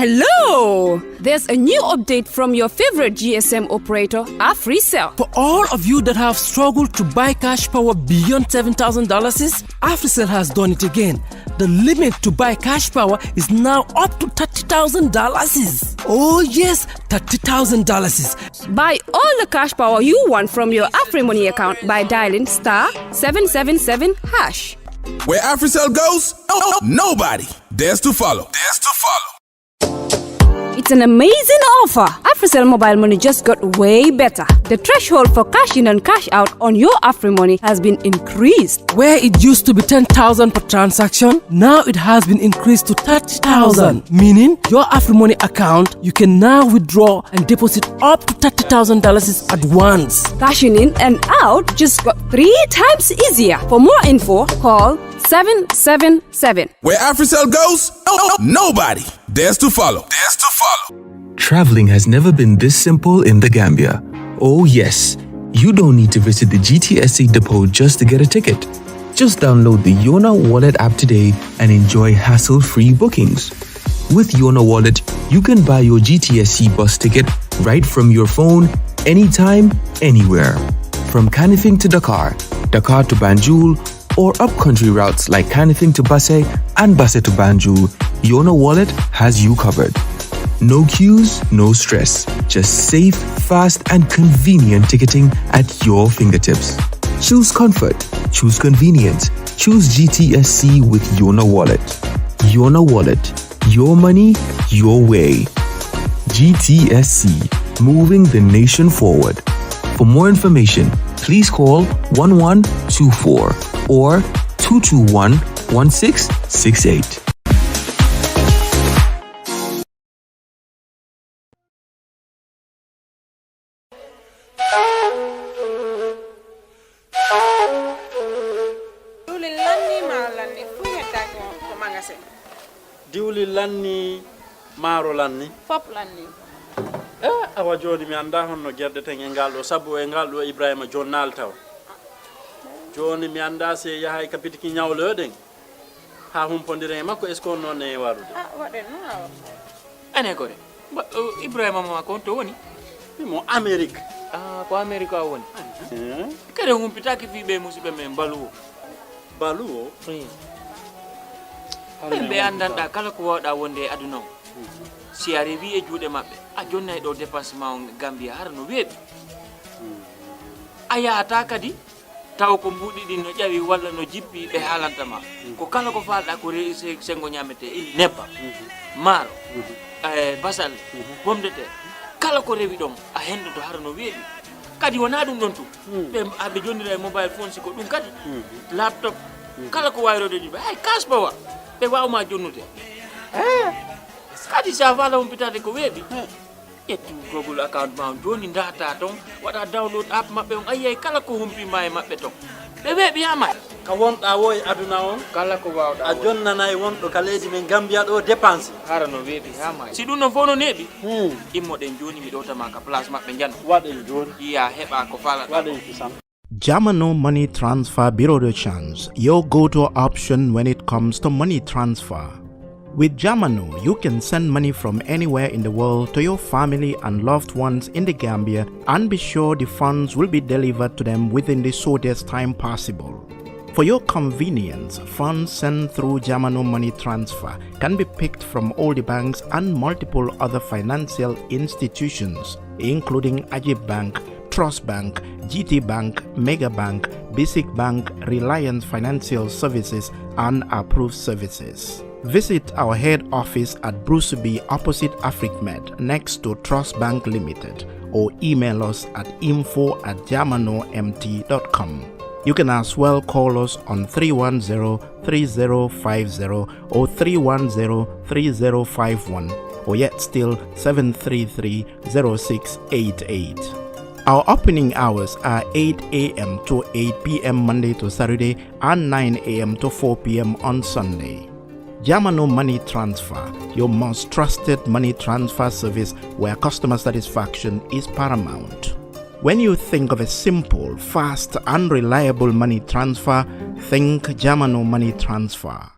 Hello! There's a new update from your favorite GSM operator, AfriCell. For all of you that have struggled to buy cash power beyond $7,000, AfriCell has done it again. The limit to buy cash power is now up to $30,000. Oh yes, $30,000. Buy all the cash power you want from your AfriMoney account by dialing *777#. Where AfriCell goes, nobody dares to follow. It's an amazing offer. AfriCell mobile money just got way better. The threshold for cash in and cash out on your AfriMoney has been increased. Where it used to be 10,000 per transaction, now it has been increased to 30,000. Meaning your AfriMoney account, you can now withdraw and deposit up to $30,000 at once. Cashing in and out just got 3 times easier. For more info, call 777. Where AfriCell goes, nobody dares to follow. Traveling has never been this simple in the Gambia. Oh yes, you don't need to visit the GTSC depot just to get a ticket. Just download the Yona Wallet app today and enjoy hassle-free bookings. With Yona Wallet, you can buy your GTSC bus ticket right from your phone, anytime, anywhere. From Kanifing to Dakar, Dakar to Banjul, or up-country routes like Kanifing to Basse and Basse to Banjul, Yona Wallet has you covered. No queues, no stress. Just safe, fast, and convenient ticketing at your fingertips. Choose comfort. Choose convenience. Choose GTSC with Yona Wallet. Yona Wallet. Your money, your way. GTSC. Moving the nation forward. For more information, please call 1124 or 221-1668. Diwli lanni maro lanni fop lanni awa joni mi anda honno gerde ten e ngaldo sabu e ngaldo Ibrahima jonnal taw joni mi anda se yahay kapitiki nyawloden ha humpondire makko est ce qu'on non e warude waden no ane ko de Ibrahima ma ko to woni mo Amerique ko America woni kare humpitaki fi be musibe men baluwo be andanda kala ko wawda wonde aduna si arrivi e juude mabbe a jonnay do dépassement Gambia har no weebi ayata kadi taw ko mbudi din no jawi walla no jippi be halanta ma ko kala ko falda ko sengo nyamete ili nebba maro basal pomde te kala ko rewi dom a hendo to har no weebi kadi wona dum don tu be abe jondira mobile phone siko dum kadi laptop kala ko wayrode di ay kasbawa be wawma jonnude kadi sa vala umpitade ko weebi yetti Google account ma joni data ton wada download app mabbe on ayay kala ko humpi may mabbe ton be weebi ama ka wonda woy aduna on kala ko wawda a jonnanay wondo ka leydi men Gambia do dépense harano weebi ama si dum no fono nebi immo den joni mi dota ma ka place mabbe janno waden joni iya heba ko fala waden kisam Jamano Money Transfer Bureau de Change, your go-to option when it comes to money transfer. With Jamano, you can send money from anywhere in the world to your family and loved ones in the Gambia and be sure the funds will be delivered to them within the shortest time possible. For your convenience, funds sent through Jamano Money Transfer can be picked from all the banks and multiple other financial institutions, including Ajib Bank, Trust Bank, GT Bank, Mega Bank, Basic Bank, Reliance Financial Services, and Approved Services. Visit our head office at Bruceby opposite AfricMed next to Trust Bank Limited or email us at info@jamanomt.com. You can as well call us on 310-3050 or 310-3051 or yet still 733-0688. Our opening hours are 8 a.m. to 8 p.m. Monday to Saturday and 9 a.m. to 4 p.m. on Sunday. Jamano Money Transfer, your most trusted money transfer service where customer satisfaction is paramount. When you think of a simple, fast, and reliable money transfer, think Jamano Money Transfer.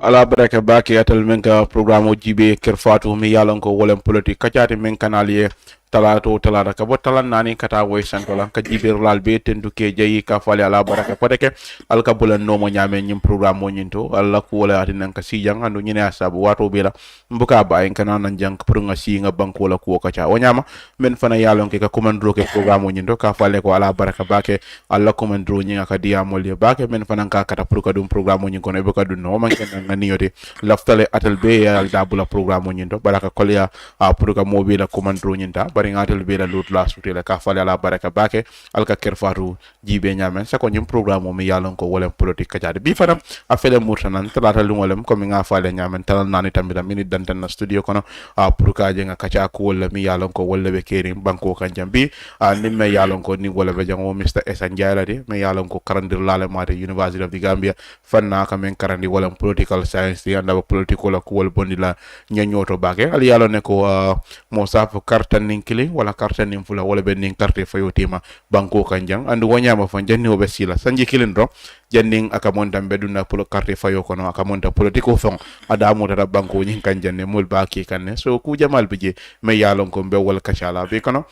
ala baraka bake atal men ka programme o jibe ker fatu mi yalan ko wolem politique kacati men kanal ye talata ka bo talan nani kata woy santola ka jibir lal be tendu ke jayi ka fali ala baraka podeke al ka bulan no mo nyame nyim programme mo nyinto alla ko wala atinan ka sijang andu nyine asabu wato bela mbuka ba en kana nan jang pour nga si nga banko la ko kacha wanyama men fana yalon ke ka commandro ke programme mo nyinto ka fali ko ala baraka bake alla commandro nyinga ka dia molye bake men fana ka kata pour ka dum programme mo nyinko no be ka dum no man ken ngani yote laftale atal be ya dabula programme mo nyinto baraka kolya pour ka mo be la commandro nyinta bari ngatel be la lut la sutela ka fali ala baraka bake alka kerfatu jibe nyamen sa ko nyim programme mi yalon ko wolem politique kajade bi fanam afele murtanan talata lu wolem ko mi nga fali nyamen talal nani tambita minute dantan na studio kono pour ka je nga kacha ko wala mi yalon ko wolle be keri banko kan jambi nim me yalon ko ni wala be jango Mr Essa Njie la de me yalon ko karandir lale mate University of the Gambia fanna ka men karandi wolem political science di anda political ko wol bondi la nyanyoto bake ali yalon ne ko mo saf kartan ninkili wala carte nim fula wala ben ning carte fayo tema banko kanjang andu wanyama fan janni obe sila sanji kilindro janning akamonta beduna polo carte fayo kono akamonta politiko fon ada mota banko nyin kanjanne mul baki kanne so ku jamal bije me yalon ko be wal kachala be kono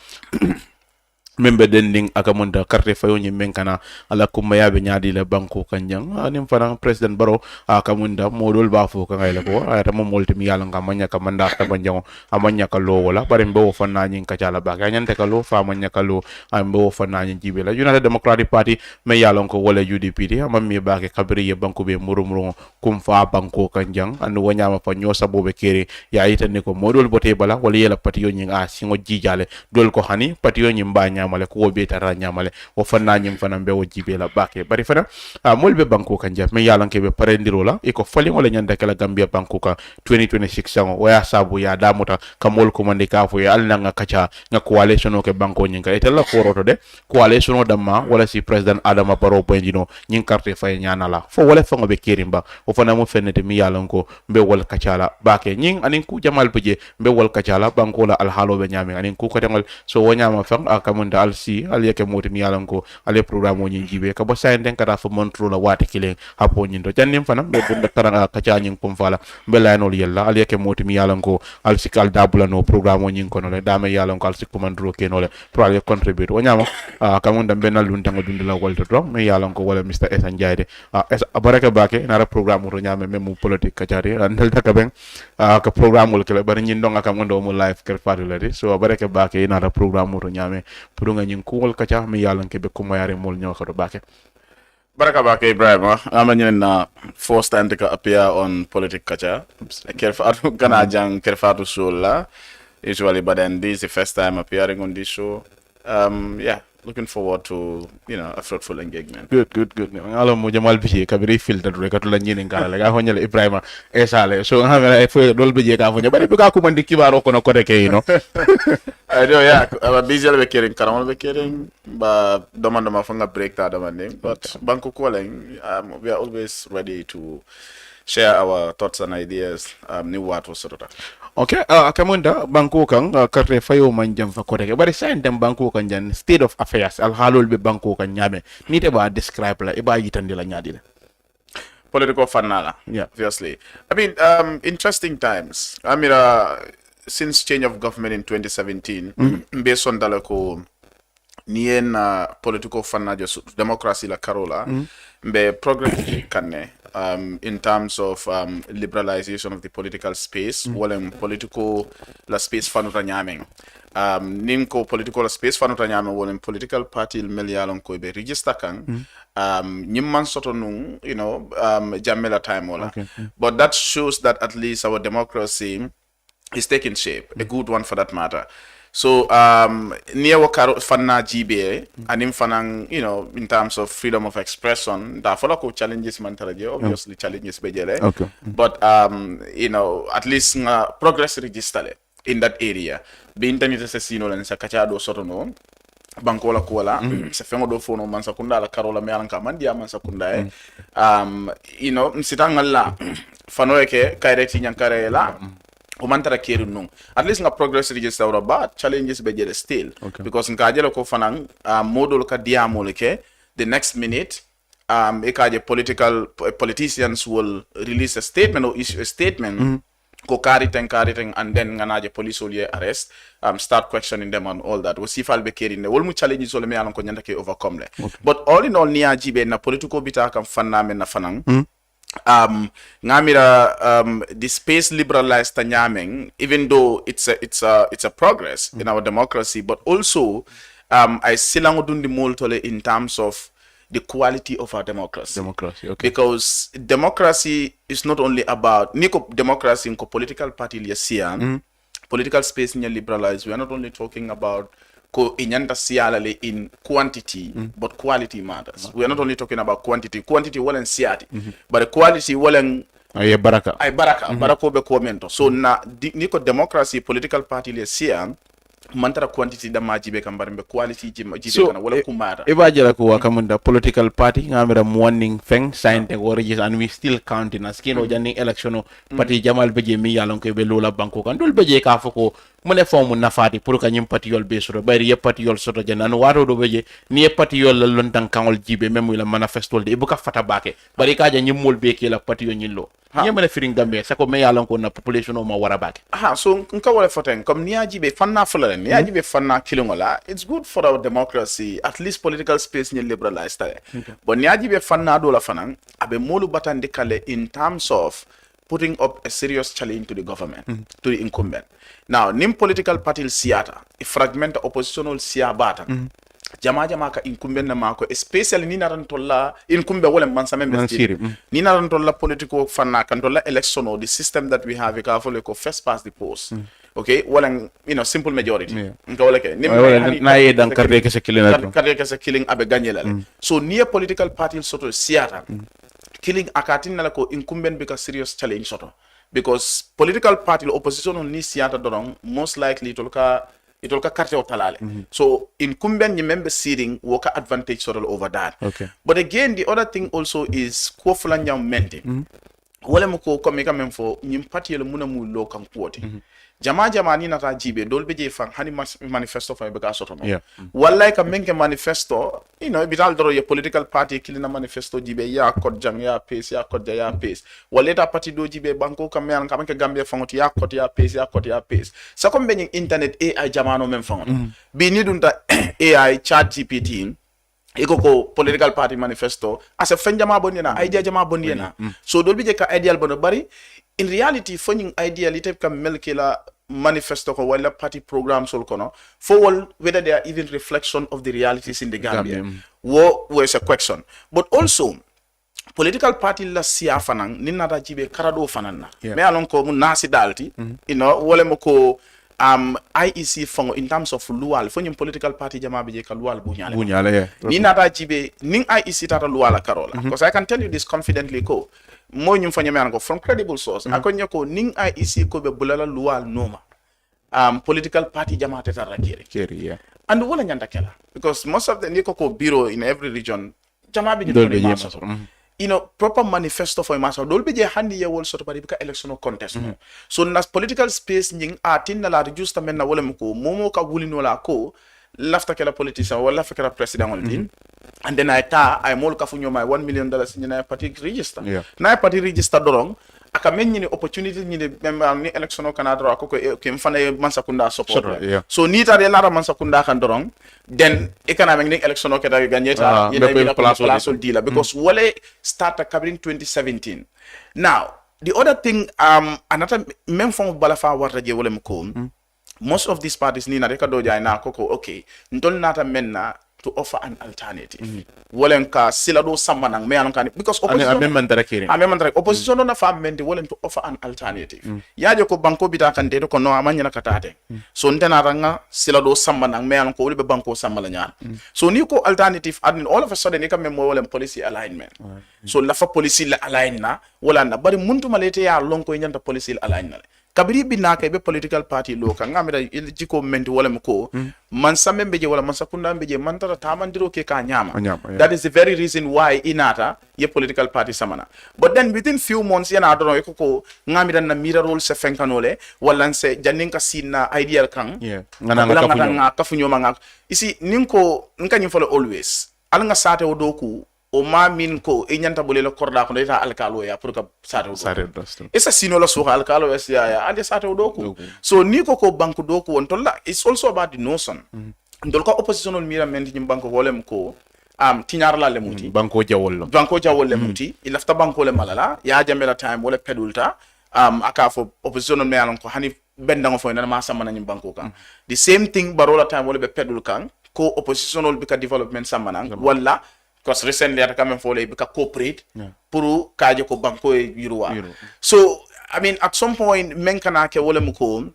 membe dending akamonta carte fayo nyi menkana ala kumba yabe nyaadi la banko kanjang anim fana president baro akamunda modol bafo ka ngayla ko ayata mo molti mi yalla ngamanya ka manda ta banjango amanya ka lo wala bare mbo fana nyi kacala ba ganyante ka lo fa manya ka lo ambo fana nyi jibela United Democratic Party me yalla ko wala UDP di amami ba ke kabri ye banko be murumuru kum fa banko kanjang anu wanyama fa nyosa bobe kere ya itane ko modol bote bala wala yela pati yo nyi singo jijale dol ko hani pati yo nyi mbanya male ko be tara nyamale wo fanna nyim fana be wo jibe la bake bari fana molbe banko kan jaf me yalan ke be parendiro la e ko fali ngole nyanda kala Gambia banko ka 2026 sango o ya sabu ya damuta kamol ko mande ka fo ya alna nga kacha nga coalition o ke banko nyinga etella ko roto de coalition o damma wala si president Adama Barrow bendino nyin carte fay nyana la fo wala fango be kerimba o fana mo fennete mi yalan ko be wol kachala bake nyin anin ku jamal buje be wol kachala banko la al halo be nyame anin ku ko tengol so wonyama fang akamunda alsi aliyake moti mi yalan ko ale programme o jibe ka bo sayen den kata fo montro la wati kilen hapo nyindo jannim fana be bunda taranga kacha nyin pom fala be laynol yella aliyake moti mi yalan ko alsikal dabula no programme o nyin kono le dame yalan ko alsik komandro kenole pro ale contribute o nyama kamunda benal luntango dundula wolto do mi yalan ko wala Mr Essa Njie de baraka bake nara programme ro nyame memu politique kachari andal taka ben ka programme ul kele bar nyin donga kamunda mo live ker fadulade so baraka bake nara programme ro nyame pour nga nyin kuwol kacha mi yalan ke be ko mayare mol nyaw ko bake baraka bake Ibrahima amna na first time to appear on Politic Kaacha kerfatu kana jang kerfatu show la usually but then this is the first time appearing on this show yeah looking forward to a fruitful engagement. Good ngalo mo jamal bi kabiri filter rek atula nyini ngala la ga honyale Ibrahima esale so ngala fo dol bi ka fo bari bi ka ko mandi kibaro ko no ko de ke I know, yeah. I'm busy with caring. Karamol with caring, but doma funga break that demanding. But Banco calling, we are always ready to share our thoughts and ideas. New what was sort of. Okay, kamunda Banco kang karte fayo manjam fa koreke. Bari sain dem Banco kan jan state of affairs al halol be Banco kan nyame. Ni te ba describe la e ba yitandi la nyadi la. Political fanala. Yeah, obviously. I mean, interesting times. I mean, since change of government in 2017, based on dalako nien political fana just democracy la Carola, be progress kanne in terms of liberalization of the political space, walem political la space fanuta nyaming. Nimko political space fanuta nyaming walem political party melialon ko be register kan. Nyimman soto nung, jamela time wala. Okay. But that shows that at least our democracy is taking shape, a good one for that matter. So near wakaro fanna GBA and in fanang, in terms of freedom of expression, da follow challenges mentally, obviously challenges bejele. Okay. But at least progress register in that area. Be internet sesino and sakachado soto no. Bankola kola se fengo do fono man sakunda la Carola me alanka mandia man sakunda msitanga la fano yake kaireti nyankare la umantara keri nung at least nga progress register ora ba challenges be jere still because nga jelo ko fanan modul ka diamo leke the next minute politicians will release a statement or issue a statement ko kariting and then nganaje police will arrest start questioning them and all that we see fal be kerinde wol mu challenges wala me alon ko nyanda ke overcome le but all in all niya jibe na political bita kam fanna men na fanang ngamira the space liberalized tanyameng even though it's a progress in our democracy but also I silango dundi moltole in terms of the quality of our democracy. Okay. Because democracy is not only about democracy in political party political space in liberalized. We are not only talking about in quantity, but quality matters. We are not only talking about quantity well and siati, but the quality well and baraka be commento. So na democracy political party mantara quantity da majibe kambarimbe quality jibe kana wala kumara ibajala ko wakamunda political party ngamira warning feng sign the origins and we still counting as kino janning election party jamal beje mi yalon ko be lola banko kan dol beje ka foko mune fomu nafati pour ka nyim party yol be soro bari ye party yol soto janan waro do beje ni ye party yol lon tan kangol jibe memu la manifesto de ibuka fata bake bari ka ja nyimol be ke la party yo nyillo nyemale firing gambe sako me yalon ko na population o ma wara bake so nka wala foten comme niya jibe fanna fulalen niya jibe fanna kilongola it's good for our democracy at least political space ni liberalized but niya jibe fanna do la fanan abe molu batande kale in terms of putting up a serious challenge to the government, to the incumbent. Now, nim political party siata, a fragment oppositional siabata. Jama ka incumbent na mako, especially ni narantola incumbent wala mansame mbestiri. Ni narantola political fana kantola election or the system that we have ikafole ko first past the post. Okay, wala simple majority. Ngawala ke. Na ye dan karde ke se killing karde ke se killing abe ganyela. So near political party soto siata. Killing akatin nalako incumbent because serious challenge soto because political party opposition on ni siata dorong most likely itolka karte o talale so incumbent ni member seating woka advantage soto over that but again the other thing also is ko fulanya mente wala mko ko meka memfo nyim party le munamu lo kan kuote jama ni nata jibe dolbe je fan hani manifesto fa be ka soto no wallahi ka menke manifesto bital doro ye political party kilina manifesto jibe ya kod jang ya pace ya kod ya pace waleta party do jibe banko kam yan kam ke gambia fangoti ya kod ya pace sa ko be internet AI jamano mem fangon bi ni dunta AI chat GPT ko political party manifesto as a fenjama bondina idea jama bondina so dolbe je ka ideal bono bari in reality funding ideality can melkila manifesto ko wala party programs all kono for whether they are even reflection of the realities in the Gambia was a question but also political party la siya fanang ninata jibe karado fanana me alon ko mun nasi dalti wala mako IEC fango in terms of lual fo nyim political party jama be je ka lual bunyale ni nata jibe ning IEC tata luala karola because I can tell you this confidently ko mo nyum fanya me anko from credible source akonya ko ning IEC ko be bulala lual noma political party jama tata rakiri and wala nyanda kala because most of the niko ko bureau in every region jama be proper manifesto for masa dolbe je handi ya wol soto bari bika election contest so nas political space nying atin na la register men na wala mko momo ka wulino la ko lafta kala politician wala fakara president wal din and then I mol ka funyo my $1 million in na party register na party register dorong aka men ni opportunity ni member ni election o canada ko ke mfana mansakunda support so ni ta de lara mansakunda kan dorong then economic ni election o keda ganyeta yena place dealer because wale start covering 2017 now the other thing another même form of balafa warta je wala mko most of these parties ni na reka doja na koko okay ndol nata menna to offer an alternative wolen ka sila do sammanang me anon kan because opposition na fa mende wolen to offer an alternative yaje ko banko bita kan de ko no amanya na katate so ndena ranga sila do sammanang me anon ko woli be banko sammala nyaan so ni ko alternative and all of a sudden e kam me wolen policy alignment so la fa policy la align na wala na bari muntu malete ya lonko nyanta policy la align na kabiri binaka be political party loka ngamira jiko menti wala mko mansa membeje wala mansakunda membeje mantara tamandiro ke ka nyama that is the very reason why inata ye political party samana but then within few months yana adoro ko ngamira na mira role se fenkanole wala se janinka sina ideal kan ngana kafunyo manga isi ninko nkanyi follow always alanga sate odoku o ma min ko e nyanta bolele korda ko ita alkalo ya pour ka sare do esa sino la suha alkalo ya ande sate do ko so ni ko banko do ko on tolla it's also about the notion ndol ko oppositional mira men ni banko wolem ko tinyar la le muti banko jawol le muti ilafta banko le malala ya jamela time wala pedulta aka fo oppositional me alon ko hani bendango fo na ma samana ni banko kan the same thing barola time wala be pedul kan ko oppositional bika development samana wala because recently ata kamen fo le bika cooperate pour kaje ko banko e yuruwa so I mean at some point menkana ke wala muko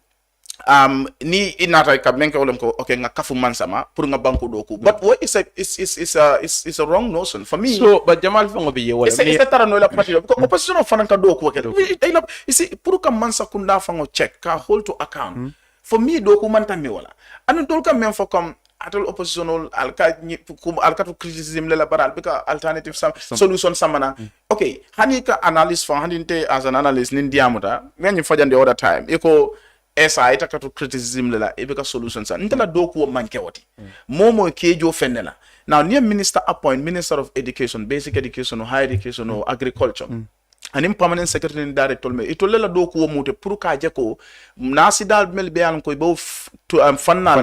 ni inata ka menke wolem ko okay nga kafu mansama pour nga banko doku but what is a wrong notion for me so but jamal fango be ye wala it's a tarano la party because opposition of fananka doku ke you see pour ka mansa kunda fango check ka hold to account for me doku manta mi wala anu dol ka men fo comme atol oppositional alka to criticism la baral bika alternative solution samana okay hani ka analyst for haninte as an analyst nin diamuta ngani fajande other time eko esa ita to criticism la ebeka solution sa ntela doku manke wati momo kejo fenela now near minister appoint minister of education basic education or higher education or agriculture anim permanent secretary director me itolle la doku mote pour ka jeko nasi dal mel be an ko bo fanna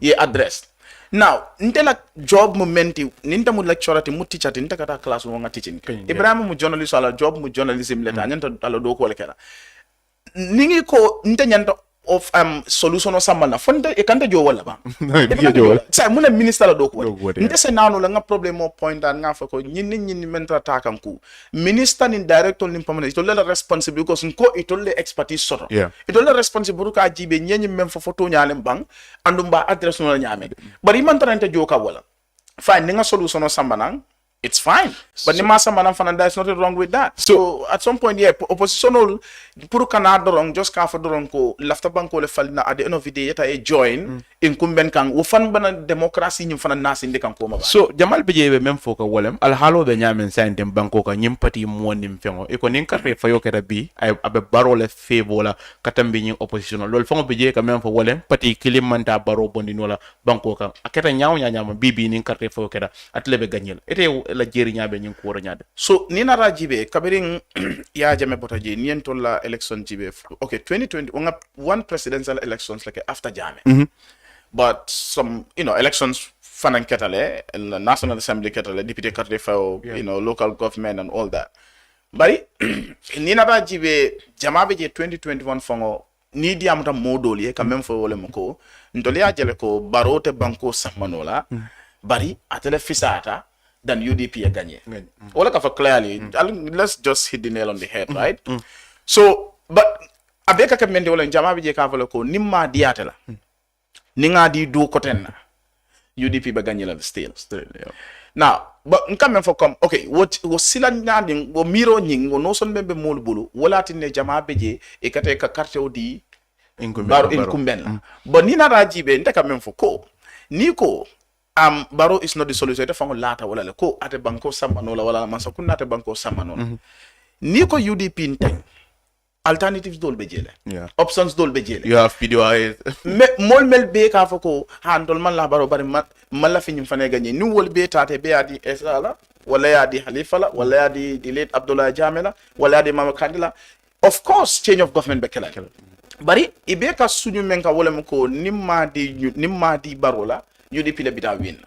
ye address now ntela job momenti ninta mu lecturer mu teacher tinta kata class mo nga teaching ibrahim mu journalist ala job mu journalism leta nyanta ala doku wala kala ningi ko nta nyanta of solution o samana fonde e kanda jo wala ba sa muna minister la doku nte se nanu la nga problem o point nga fa ko nyinni mentra takanku minister ni director ni permanent to la responsible because ko ito le expertise soto ito le responsible ka jibe nyenyi mem fo photo nyalem bang andum ba address no nyame bari man tarante jo ka wala fine nga solution o samana it's fine but ni masa manam fana there's nothing wrong with that so at some point oppositional pour canada wrong just ka fa doron ko lafta banko le falina at the end of the day yeta e join incumbent kan wo fan bana democracy nyim fana nasi ndi kan ko ma so jamal be jebe même foka wolem al halo be nyamen santem banko ka nyim pati mo nim fengo e ko nin ka fa yo keta bi ay abe baro le favor la katambe nyin oppositional lol fango be je ka même fo wolem pati kilimanta baro bondi nola banko ka aketa nyaaw nyaama bibi nin ka fa yo keta atle be gagnel ete la jeri nyaabe nyin ko nyade so ni na rajibe kabirin ya jame botaje ni en tolla election jibe okay 2020 one presidential elections like after jame but some elections fanan ketale the national assembly ketale deputy carte for local government and all that bari ni na rajibe jamabe je 2021 fongo ni diamuta modoli quand même fo wole mko ndoli ya jele ko barote banko samanola bari atele fisata then UDP a gagné. All I can clearly, let's just hit the nail on the head, right? So, but abeka kemende wala njama bije ka valo ko nimma diatela. Ninga di do kotenna. UDP ba gagné la still. Now, but nkame for come okay, what was sila nyading wo miro nying wo no son membe mol bulu wala tinne jama bije e kate ka carte odi incumbent. But ni na rajibe ndeka mem for ko. Niko baro is not the solution ite fango lata wala le ko ate banko samanola wala mansa kunna ate banko samanola ni ko UDP nteng alternatives dol be jele options dol be jele you have video eyes mol mel be ka fako handol man la baro bari man la fiñum fane gagné ni wol be tate be adi esala wala ya di Halifa la wala ya di late Abdullah Jamela wala ya di Mama Kandila of course change of government be kala bari ibe ka suñu menka wala mko nimma di barola UDP le bita win.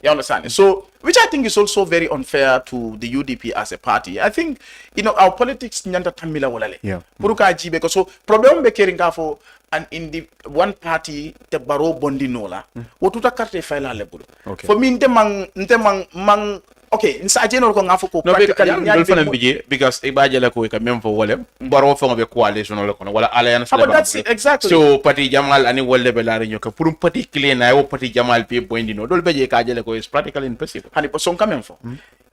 You understand? So, which I think is also very unfair to the UDP as a party. I think, our politics nyanta tamila walale. Puruka jibe because so problem be keringa for and in the one party te baro bondi nola. Wotuta carte faila lebulu. For me nte mang okay, insa general ko ngafo ko practically no fana bije because ibaje la ko ka même fo wolem baro fo be coalition la ko wala alliance but that's it, exactly. So parti jamal ani wolle be la ñoko pour parti clé na yo parti jamal pe bondi no dol beje ka jele ko is practically impossible hani ko son quand même fo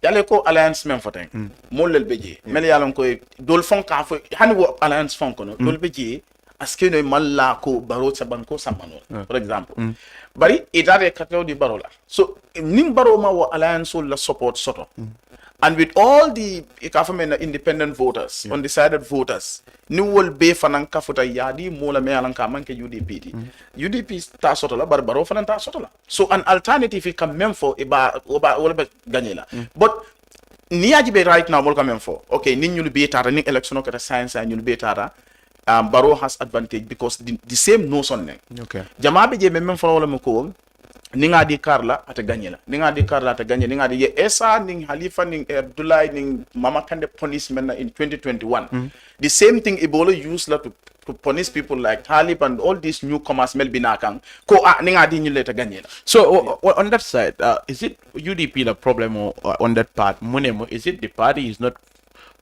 yale ko alliance même fo tan mo lel beje mel yalon ko dol fon ka fo hani wo alliance fon ko no dol beje aske no malla ko baro sa banko samano for example bari idare katlo di barola so nim baro ma wo alliance la support soto and with all the independent voters undecided voters ni wol be fanan kafuta yadi mola me alan ka manke UDP UDP ta soto la baro fanan ta soto la so an alternative can mem for wala be gagner la but ni ajibe right now mol kamen fo okay nin ñul be tata ni election ko ta science ñul be tata Barrow has advantage because the same notion ne okay jama be je même fo wala mako ni nga di Karla ata gagné la ni nga di Karla ata gagné ni nga di ye Essa ning Halifa ning Abdullah ning Mama Kande punishment in 2021 the same thing Ebola used la to punish people like Talib and all these newcomers mel binakang ko ni nga di ñu leta gagné la. So on that side is it UDP the problem on that part Munemo is it the party is not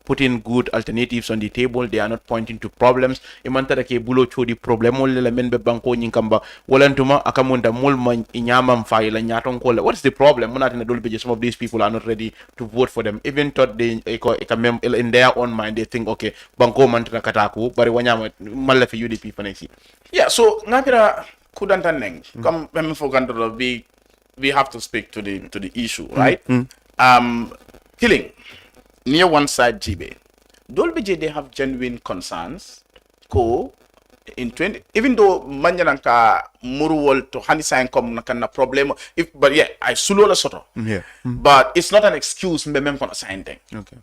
putting good alternatives on the table, they are not pointing to problems. Imantara ke bulo chodi problem wala la men be banko nyinkamba walantuma akamunda mulma inyama mfai la nyaton kola. What is the problem? Munati na dolbe some of these people are not ready to vote for them. Even thought they in their own mind they think okay banko mantana kataku bari wanyama malla fi UDP fanesi. Yeah, so ngapira kudanta neng. Come when we have to speak to the issue, right? Killing near one side Jibe. Dolbeje they have genuine concerns. Ko in 20 even though manyananka muruwol to hani sign come na problem but yeah I sulo la soto. Yeah. But it's not an excuse me mem kono sign thing. Okay.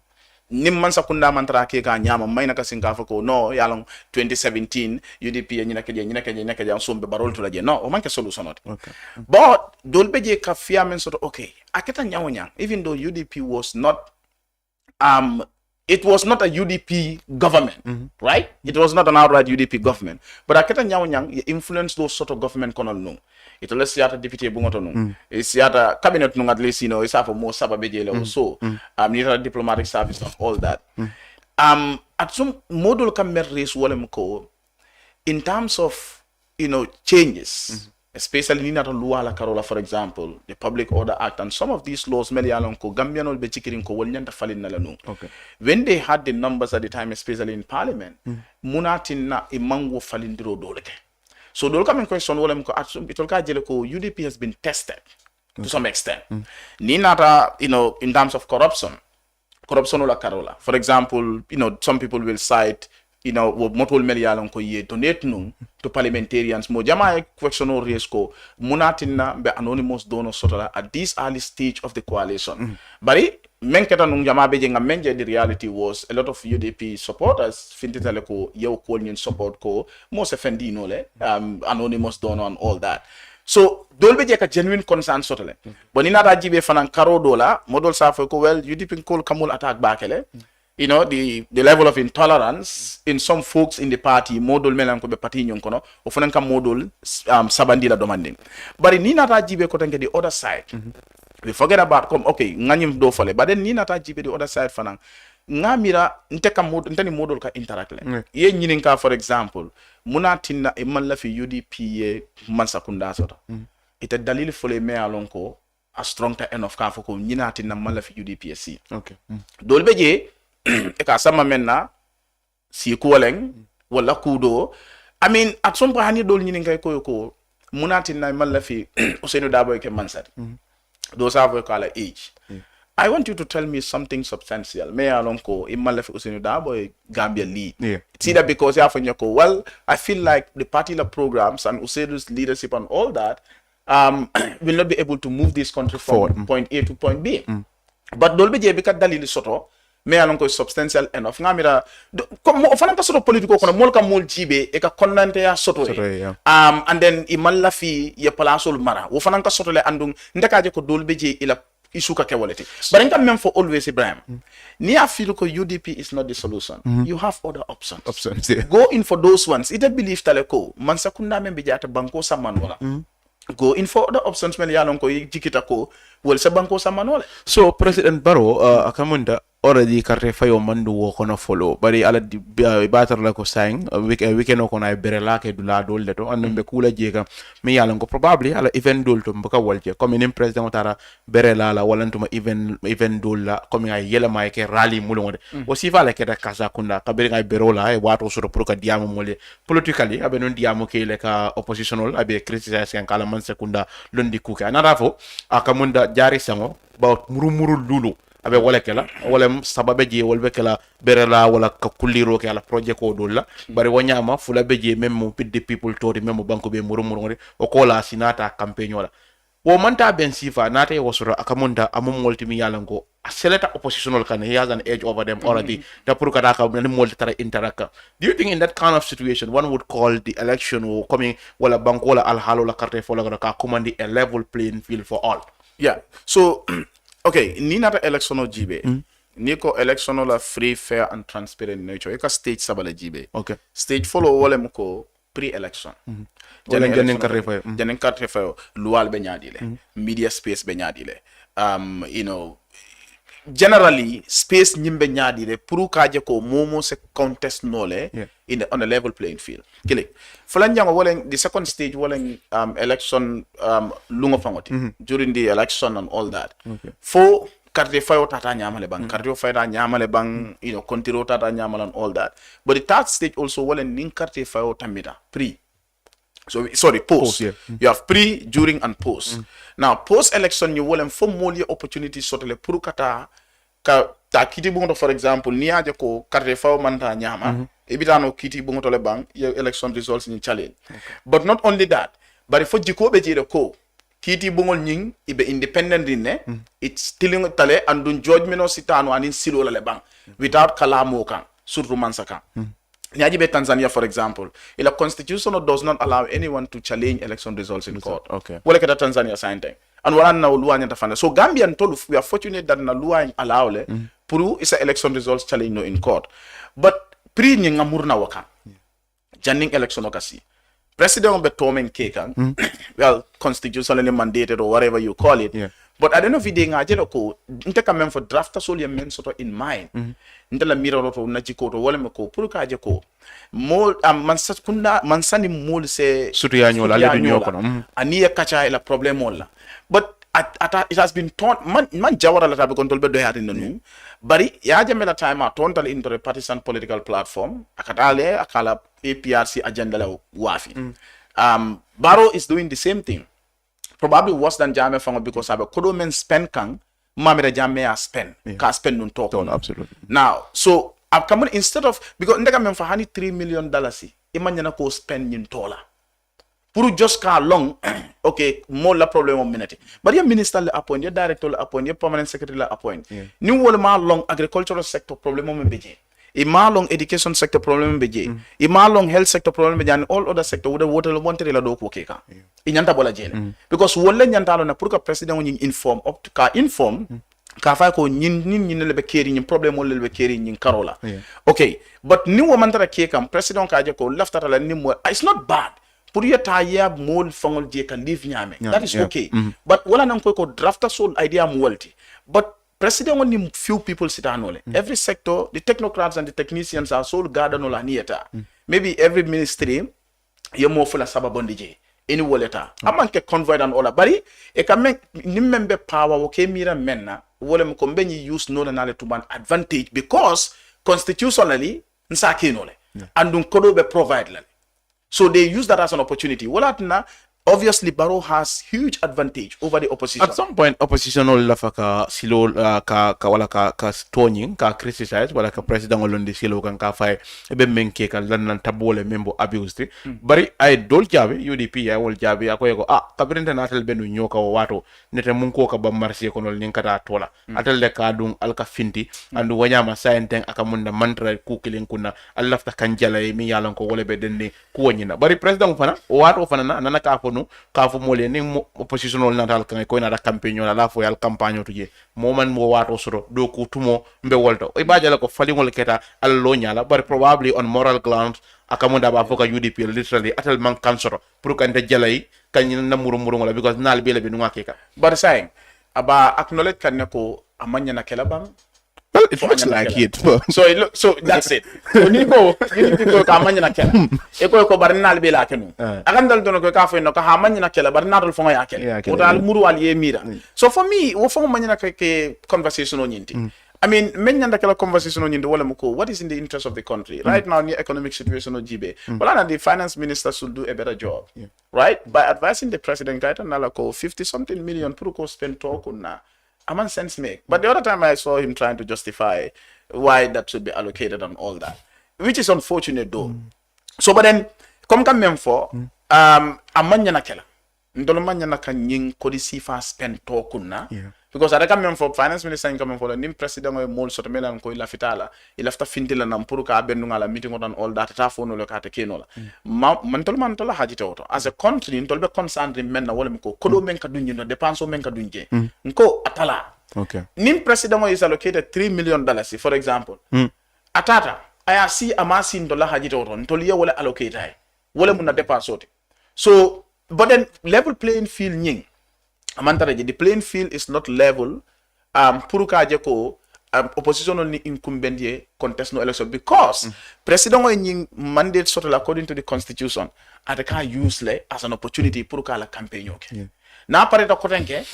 Nim man sakunda mantra ke ka nyama may naka singafa ko no yalong 2017 UDP nyina ke sombe barol to la je no o manke solution not. Okay. But dolbeje ka fia men soto okay aketa nyawonya even though UDP was not it was not a UDP government, right? It was not an outright UDP government. But aketa nyang influence those sort of government kono no. It let's see at deputy bungoto no. It's at cabinet no at least it's for more sababejele or so. Neither diplomatic service and all that. At some model can raise ko in terms of changes. Especially in Luala Carola, for example, the Public Order Act and some of these laws, Gambian be chikirin ko walnyanta falin nalanu. Okay. When they had the numbers at the time, especially in Parliament, munatin na imangwo falindiro doleke. So dolka men question wolem ko itolka jele ko UDP has been tested to some extent. Ni nata in terms of corruption ola Carola. For example, some people will cite motol melialon ko ye donate nung to parliamentarians mo jama question or raise ko munatina be anonymous donor sotola at this early stage of the coalition bari menketa nung jama be jenga menje the reality was a lot of UDP supporters fintitale ko yew ko nyin support ko mo se fendino le anonymous donor and all that. So dolbe je ka genuine concern sotole bonina da jibe fanan karo dola modol sa ko well UDP ko kamul attack bakele the level of intolerance in some folks in the party model melan ko be party nyon kono o fonan kam model sabandila demanding but ni nata jibe ko tanke the other side we forget about okay nganyim do fale but then ni nata jibe the other side fanan ngamira nteni model ka interact le ye nyinin ka for example munatinna e man la fi UDP ye man sakunda sota ita dalil fole me alon ko a strong ta enough ka foko nyinatinna man la fi UDPSC okay dolbe je eka sama menna si kuwaleng wala kudo I mean at some point hani dol nyini ngay ko munati na malla fi Ousainou Darboe ke mansat those have call age I want you to tell me something substantial me alon ko imalla fi Ousainou Darboe Gambia lead it's either because you have nyako well I feel like the party programs and Ousainu's leadership and all that will not be able to move this country from point A to point B but dolbe je be kat dalili soto me alon ko substantial enough ngamira comme o fananta soto politiko kono mol kam mol jibe e ka konnante ya soto and then i malla fi ye palaceol mara wo fananta soto le andum ndekaje ko dolbe je ila isuka kewalete but en kam même for always Ibrahim ni a feel ko UDP is not the solution you have other options go in for those ones ita believe tale ko man sakunda membe jata banko saman wala go in for other options men yalon ko jikita ko wel sa banko saman wala so President Barrow akamunda already karte fayo mandu wo kono follow bari ala di batar la ko Scienc weekend ko na berela ke dula dol leto andum be kula jeka mi yalan ko probably ala event dol to mbaka walje comme ni president tara berela la walantuma event dol la comme ay yela may ke rally mulonde aussi fala ke da kasa kunda kabiri ngay berola e wato soro pour ka diamo mole politically abe non diamo ke le ka oppositional abe criticize kan kala man sekunda londi kuke anara fo akamunda jari sango about murumuru lulu abe wala kala wala sababe je wolbe kala berela wala ka kulliro ke ala project ko dolla bari wanyama fula beje même mo pidde people tori même banko be murumuru o ko la sinata campaign wala wo manta ben sifa nata e wasoro akamunda amum multimi yalango a select oppositional kan he has an edge over them already da pour kada ka multi tara interaka. Do you think in that kind of situation one would call the election or coming wala bankola al halo la carte fo la ka command a level playing field for all? Yeah. So okay, ni nata election o jibe. Ni ko election la free, fair and transparent nature. Eka stage sabale jibe. Okay. Stage follow wole mko pre-election. Janen carte fayo lual be nyadile. Media space be nyadile. You know, generally space nyimbe nyadile puru kaje ko momo se contest nole on a level playing field. Kile. Fulanjango wole the second stage wole election lungo fangoti during the election and all that. Okay. For carte fayo tata nyamale bang, carte fayo tata nyamale bang, you know, kontiro tata nyamale and all that. But the third stage also wole ning carte fayo tamida pre. So sorry, post. You have pre, during, and post. Now, post-election, you will for more opportunities sort of puru kata ta kiti bungo, for example, ni aje ko karte fawo manta nyama. Ebitano kiti bungo tole bang your election results in challenge. But not only that, but if jiko be jere ko kiti bungo nying ibe independent ne it's still tale and dun judgment no sitano anin silo la bang without kalamo kan surtout mansaka. Niajibe Tanzania, for example, the constitution does not allow anyone to challenge election results in court. Okay. Well, like Tanzania signed and one na luwa nyanta. So Gambia and Tolu, we are fortunate that na luwa allow le puru is a election results challenge no in court. But pre nyinga murna waka. Janning election okasi. President be tomen kekan. Well, constitutionally mandated or whatever you call it. Yeah. But I don't know if they ngajelo ko inteka men for drafter sol ya men soto in mind. Intela mira roto na jikoto wala meko puru ka jeko. Mol mansani mol se sutu ya nyola le dunyo kono. Aniya kacha ila problem wala. But it has been taught man jawara la tabe control be do yati nanu. Bari ya jamela time a tontal into a partisan political platform. Akatale akala APRC agenda la wafi. Barrow is doing the same thing. Probably worse than Jame Fango because I could men spend kang mamira Jame spend ka spend nun talk. Absolutely. Now, so I'm coming instead of because ndeka men for hani $3 million imanyana ko spend yin tola. Puru just ka long okay more la problem of minute. But your minister le appoint, your director le appoint, your permanent secretary le appoint. New wole ma long agricultural sector problem of beje. Ima long education sector problem beje. Ima long health sector problem beje and all other sector would water wanted la do ko keka. Inyanta bola jele. Because wole nyanta lo na purka president woni inform up to ka inform ka fa ko nyin lebe keri nyin problem wole lebe keri nyin karola. Okay, but ni wo mantara keka president ka je ko left la ni mo it's not bad. Put your tire mold fangol je can live nyame. That is okay. But wala nang ko drafter soul idea multi. But president only few people sit down. Every sector, the technocrats and the technicians are so gathered no lanieta. Maybe every ministry, you more full of sababondije. Any waleta. Aman ke convoy and all that. Bari, e ka make nimembe power okay mira menna. Wole mkombeni use no na to an advantage because constitutionally nsaki nole. And kodo be provide lale. So they use that as an opportunity. Walatna. Obviously, Barrow has huge advantage over the opposition. At some point, opposition will lafaka silo ka stoning ka criticize wala ka president olondi silo kan ka fay ebe menke ka lan tabole membo abused. Bari ay dol jabe UDP ya wol jabe akoy ko kabirinte natal benu nyoka wato nete munko ka ba marché ko nol ninkata tola. Atal de ka dum alka finti andu wanyama Scienc akamunda mantra ku kilin kunna allafta kanjala mi yalan ko wole be denni ku wonyina. Bari president fana wato fana nana ka no kafu mole ni oppositional natal kan ko na da campaign la fo yal campagne to je moment mo wato soro do ko tumo mbe wolto e bajala ko fali ngol keta al lo nyala but probably on moral grounds akamunda ba foka UDP literally atal man kansoro pour kan de jalay kan na muru ngola because nal bele be numa keka but saying aba acknowledge kan ne ko amanya na kelabang. Well, it looks like it. So that's it. So Nico kamanya na kela. Eko ko barnal be la kenu. Agandal dono ko ka fo no ka hamanya na kela barnal fo ya kela. Udal muru wal ye mira. So for me, wo fo manya na ke conversation on yinti. I mean, many kela conversation on yinti wala muko. What is in the interest of the country? Right now, the economic situation of Jibe. Well, the finance minister should do a better job. Right? By advising the president guide nala ko 50-something million puru spend talk na. Aman sense make. But the other time I saw him trying to justify why that should be allocated and all that, which is unfortunate though. So, but then, come for, amanya na kela. ndolo manya na kan yin kodi sifa spend to kunna because ada kam for finance minister kam for nim president o mol soto melan ko ila fitala ila fta fintila nam pour ka bendu ngala meeting on all that ta fono le kata kenola man tolo haji to as a country ndol be concerned men na wala ko kodo men ka dunyi no dépense men ka dunje nko atala okay nim president o is allocated $3 million for example atata aya si amasi ndola haji to ntoli ya wala allocate ay wala mun na dépense oti so but then level playing field nying amantara the playing field is not level pour ka je ko opposition on incumbent ye contest no election because president o nying mandate sort according to the constitution ataka use le as an opportunity pour ka la campaign okay na pare to kotenke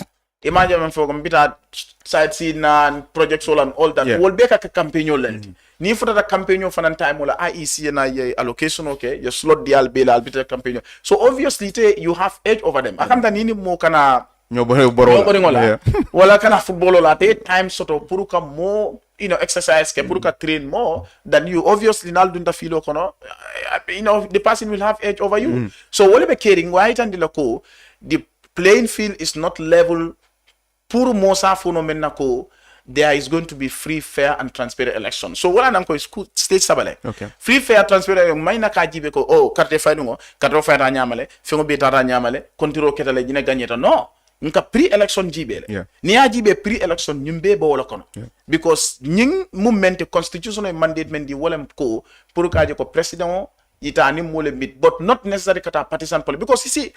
imagine man for bita side scene na project solar and all that will be ka campaign yo lent ni futa da campaign yo fanan time wala IEC na ye allocation okay your slot dial bela albita campaign yo. So obviously you have edge over them akamta nini mo kana ngola wala kana football la te time sort of puruka more exercise ke puruka train more than you obviously nal dunda filo kono the person will have edge over you so wale be caring why and the playing field is not level pour mosa phenomena ko there is going to be free, fair and transparent election. So what I'm is state sabale. Okay. Free, fair, transparent maina ka jibe ko carte fayno carte fayra nyamale fengo betara nyamale kontiro ketale jina gagneta no nka pre-election jibe ni ya jibe pre-election nyumbe bo wala kono because nying movement constitutional mandate mendi wala ko pour kaje ko president itani mole bit but not necessarily kata partisan policy because you see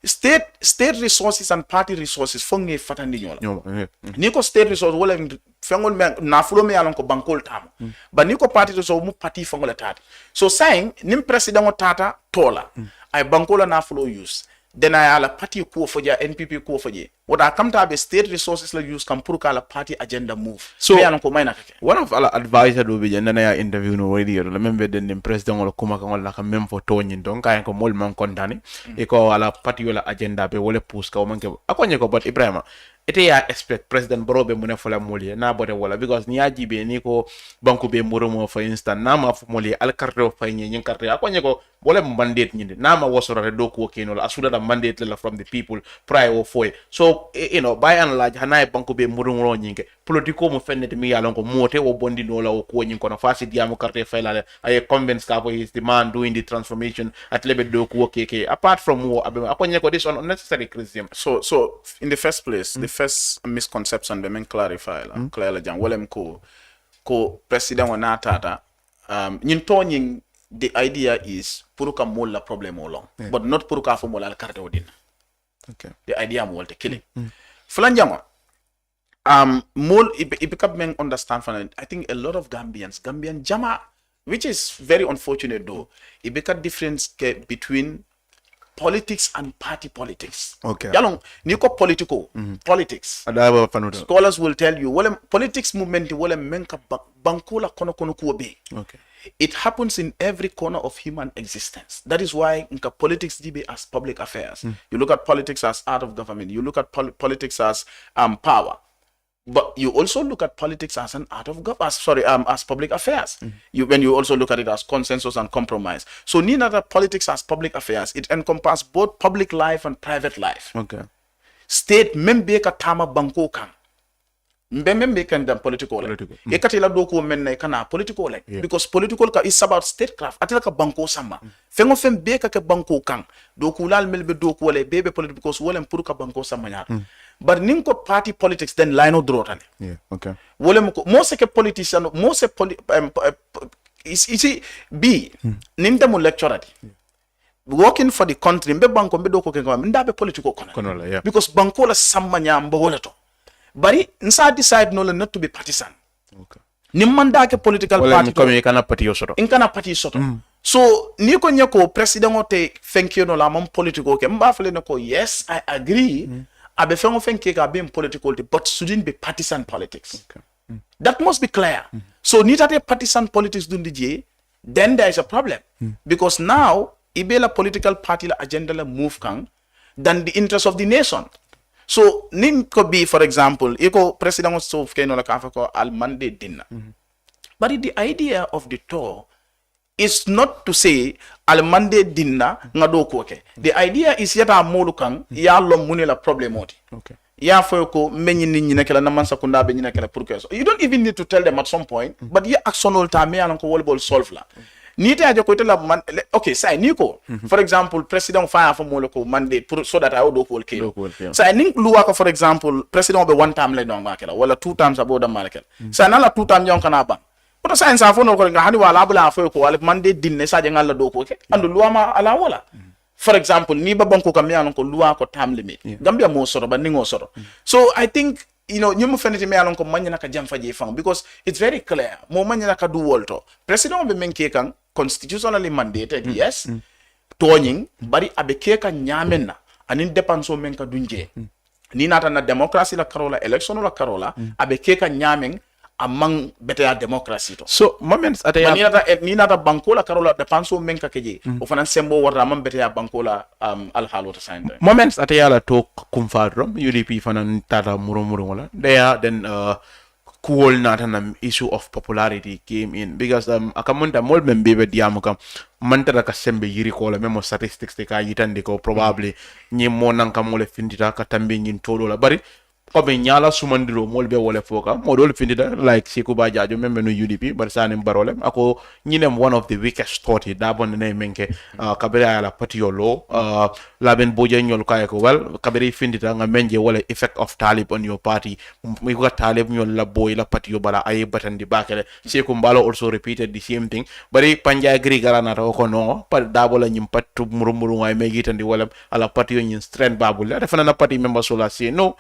state resources and party resources fonge fatandi nyola ni ko state resource wala fengol na fulo me yalon ko bankol tam ba ni ko party resource mu party fongola tata so saying nim president o tata tola ay bankola na fulo use then I ala party ko foja NPP ko foje wada kamta be state resources la use kam pour ka la party agenda move so me yalon ko mayna kake one of our advisor do be jenda na ya interview no radio la membe den president wala kuma kan wala kam mem fo toni donc kay ko mol man kontane e ko ala party wala agenda be wala pousse ka manke akonye ko but Ibrahima ete ya expect president borobe mu ne fola moli na bote wala because ni ajibe ni ko banku be murumo for instance na ma fu moli al carte o fay nyin carte akonye ko wala mandate nyinde na ma wosoro do ko keno la asuda da mandate la from the people prior or for so by and large hanay banku be murumo nyinge politiko mu fennete mi yalon ko mote wo bondi no la ko nyin ko na fasi diamu carte fay la ay convince ka for his demand doing the transformation at lebe do ko keke apart from wo akonye ko this unnecessary criticism so in the first place the first misconception be men clarify la clearly jam wolem ko president wana tata nyin to nyin the idea is pour ka mol la problem long but not pour ka fo mol al carte odin okay the idea mo wolte killing flanjama mol ibikab men understand fan I think a lot of Gambian jama which is very unfortunate though ibika difference between politics and party politics. Okay. Yalong niko political politics. Scholars will tell you wala politics movement wala menka bankula kono kuobe. Okay. It happens in every corner of human existence. That is why nka politics dibe as public affairs. You look at politics as art of government. You look at politics as power. But you also look at politics as an art of as public affairs. When you also look at it as consensus and compromise. So neither politics as public affairs, it encompasses both public life and private life. Okay. State membe ka tama banko kan. Membe kan dan political. E katila doko men na kana political because political ka is about statecraft. Atila ka banko sama. Fengo fem be ka banko kan. Doku lal melbe doku wale bebe political wale mpuru ka banko sama nya. But ninko party politics then line of draw tane. Yeah, okay. Wole most ke politician most is B ninda mo lecturer working for the country mbe banko mbe doko ke ngam ndabe political kono. Yeah. Because banko la sama nya mbo wole to. Bari nsa decide no not to be partisan. Okay. Nimanda ke political party ko me kana party soto. Inkana party soto. So ni ko nyako president ote thank you no la mom political ke mba fele no ko yes I agree. Abe fengo fenke ka be political but shouldn't be partisan politics. Okay. That must be clear. So nitate partisan politics dundi je then there is a problem because now ibela political party la agenda la move kan than the interest of the nation. So nin could be for example iko president of Kenya la kafa ko al mandate dinna. But the idea of the tour is not to say al mande dinna nga do ko ke the idea is yata molu kan ya lo munela problem oti Okay. ya fo ko meñi nit ñi nekela na man sakunda be ñi nekela pour que you don't even need to tell them at some point but ya action all time ya ko wol bol solve la ni ta jo ko te la man okay say ni ko for example president fa fa mo ko mande pour so that I do ko ke say ni luwa ko for example president be one time le don makela wala two times abo da makela say na la two time yon kana ban pour ça en sa fo no ko nga hani wala bula fo ko wala mande dinne sa je ngalla do ko ke andu luwa ma ala wala for example ni ba banko kam ya ko luwa ko time limit gambia mo soro ba ningo soro so I think nyumu feniti me alon ko manya naka jam faje fang because it's very clear mo manya naka du wolto president be men ke kan constitutionally mandated yes toñing bari abe ke kan nyamenna anin dépense men ka dunje ni nata na democracy la karola election la karola abe ke kan nyamen among better democracy to so moments at ni nata banko la karola dépense men ka keje o fanan sembo warta man better banko la al halota sande moments at yala to kumfadrom UDP fanan tata murumuru wala there then cool not an issue of popularity came in because akamunda mol membe be diamu kam mantara ka sembe yiri ko la memo statistics te ka yitande ko probably nyi mo nan kam mole findita ka tambe nyin todo la bari ko be nyala sumandiro mol be wole foka modol findita like Seku Bajajo membe no UDP bar sanim barolem ako nyinem one of the weakest thought da bon ne menke kabira la patio lo laben boje nyol kay ko well kabiri findita nga menje wala effect of talib on your party mi ko talib nyol la boy la patio bala ay batandi bakale Seku Mbalo also repeated the same thing bari panja gri garana to ko no par dabola nyim pattu murumuru way me gitandi wala ala patio nyin strength babul la defana na party member so la say no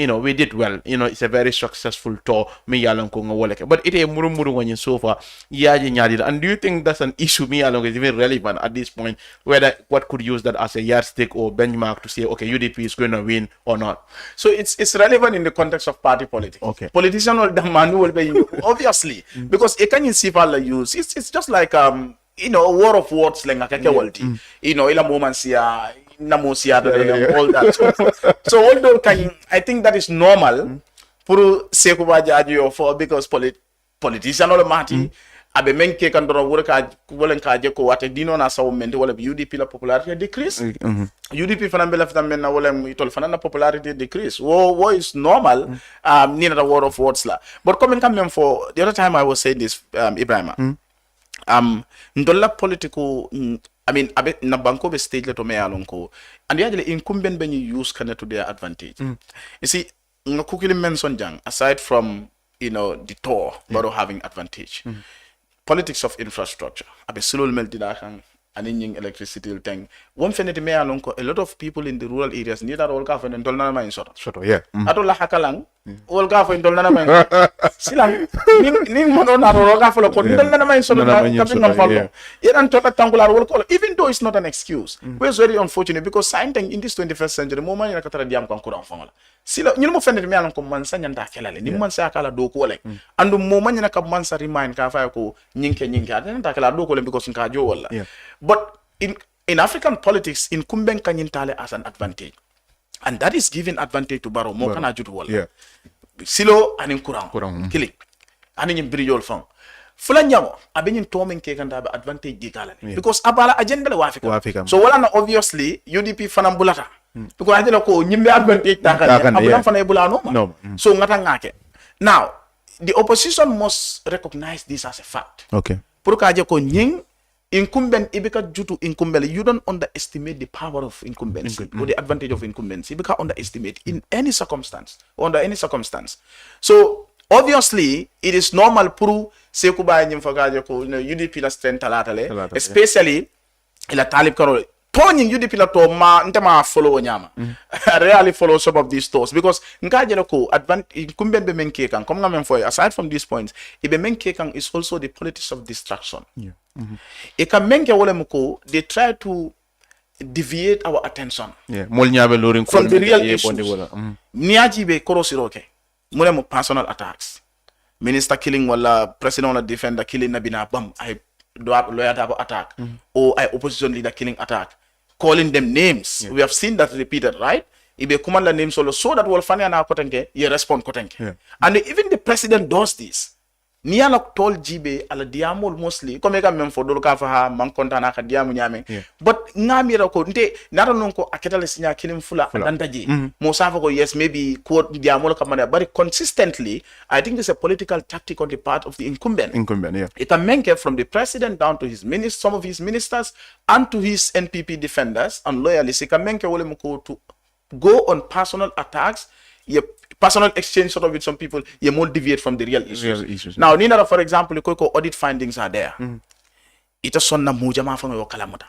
we did well it's a very successful tour me yalan ko ngoleke but ite murumuru wani so far yaji nyadi and do you think that's an issue me along is even relevant at this point whether what could use that as a yardstick or benchmark to say okay UDP is going to win or not so it's relevant in the context of party politics okay politician will demand will be obviously because it can see use it's just like a war of words lenga keke walti ila moment sia all that so although I think that is normal pour Seku Bajajo for because politician or mati abe menke kan doro worka wolen ka je ko wate dino na saw mente wala UDP la popularity decrease UDP fana bela fana men na wala itol fana na popularity decrease wo is normal ni na war of words la but coming come for the other time I was saying this Ibrahima ndolla political I mean abe na banko be stage le to me alonko and yajele incumbent ben you use can to their advantage you see ngakukili mention jang aside from the tour but having advantage politics of infrastructure abe sulul meltida kan anin electricity thing one fenete me alonko a lot of people in the rural areas need that all ka fen dol na ma soto yeah atola hakalang all ka fen dol na ma silang ning mono na ro ka folo ko dol na ma soto na kapin non fallo yeran tota tangular wol ko even though it's not an excuse we're very unfortunate because Scienc in this 21st century mo man ka tara diam kan kuran fongola sila ñun mo fenete me alonko man sa nyanta kelale ni man sa kala do ko le andu mo man ka man sa remind ka fa ko nyinke nyanta kala do ko le because ka jo wala but in African politics, incumbent kanyintale as an advantage, and that is giving advantage to Barrow. Mo kana jutu wala. Silo anin kurang. Kili. Anin brijol fang. Fulan nyamo abenin toming ke kanda ba advantage di kala because abala agenda le wafika. So wala na obviously UDP fanam bulata. Because ajelo ko nyimbe advantage takale. Abulan fana bulano. No. So ngata ngake. Now the opposition must recognize this as a fact. Okay. Pour ka je ko nying incumbent ibika jutu incumbent you don't underestimate the power of incumbency or the advantage of incumbency ibika underestimate in any circumstance under any circumstance so obviously it is normal pour Seku Bajajo fagaje ko UDP la strength talatale especially ila talib karol toning UDP la to ma ntema follow nyama I really follow some of these thoughts because ngaje ko advantage incumbent be menke kan comme ngamen foy aside from these points ibe menke kan is also the politics of distraction e kam menke wala muko they try to deviate our attention mol nyabe lorin from the real issues niaji be korosiroke mule personal attacks minister killing wala president wala defender killing nabina bam I do lawyer attack or I opposition leader killing attack calling them names we have seen that repeated right ibe kumala names solo so that wal fanya na kotenke you respond kotenke and even the president does this ni ala tol jibe ala diamol mostly comme ga même fo dol ka fa ha man kontana ka diamu nyame but ngamira ko nte nata non ko aketale sinya kilim fula dantaji mo safa ko yes maybe ko diamol ka mane but consistently I think it's a political tactic on the part of the incumbent yeah. It a menke from the president down to his ministers, some of his ministers and to his NPP defenders and loyalists. It a menke wole mko to go on personal attacks, personal exchange sort of with some people, you more deviate from the real issues. Now, Nina, for example, the audit findings are there. Ita sonna muja mafanga yo kalamuta.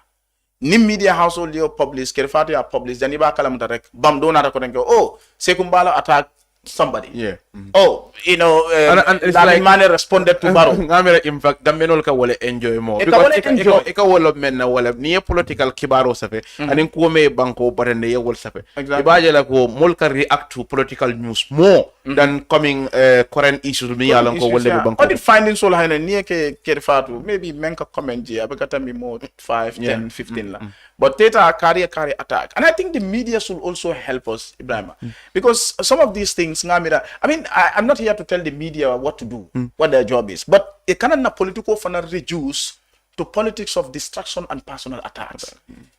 Ni media household yo publish, kerfati ya publish, jani ba kalamuta rek, bam do na ko oh, sekumbala attack somebody. Yeah. Oh, you know, and it's that like, man responded to Barrow. In fact, Gambino ka wale enjoy more. Because ika wala men na wala niye political kibaro safe. Anin kuome banko barende ye wal safe. Ibaje la ko mulka react to political news more than coming current issues mi yalan ko wale banko. All the findings all haina niye ke kerfatu maybe menka comment je abekata mi more 5, 10, 15 la. But data carry attack. And I think the media should also help us, Ibrahim. Because some of these things, I mean, I'm not here to tell the media what to do, what their job is. But it cannot political fana reduce to politics of distraction and personal attacks.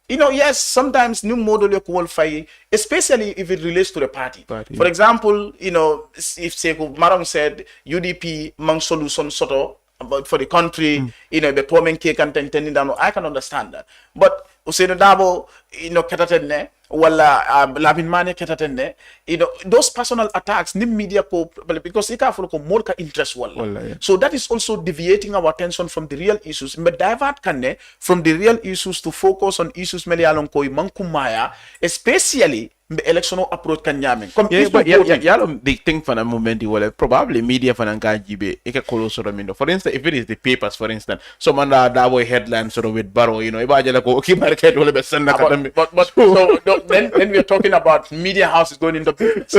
You know, yes, sometimes new model you qualify, especially if it relates to the party. For example, you know, if Sekou Marong said UDP mang solution soto about for the country, you know, the torment cake and tending down, I can understand that. But Usain Dabo, you know, ketatene, wala Lamin Mane ketatene, you know, those personal attacks, ni media ko, because ika follow more ka interest wala. So that is also deviating our attention from the real issues. But divert kane from the real issues to focus on issues meli along ko mankumaya, especially the election approach kanyame. The thing for a moment probably media for an jibe eka kolosoro mindo. For instance, if it is the papers, for instance, some under that way headlines sort of with Barrow, you know, ibaje la ko okay market wala besanda kadami. But so then we are talking about media houses going into business.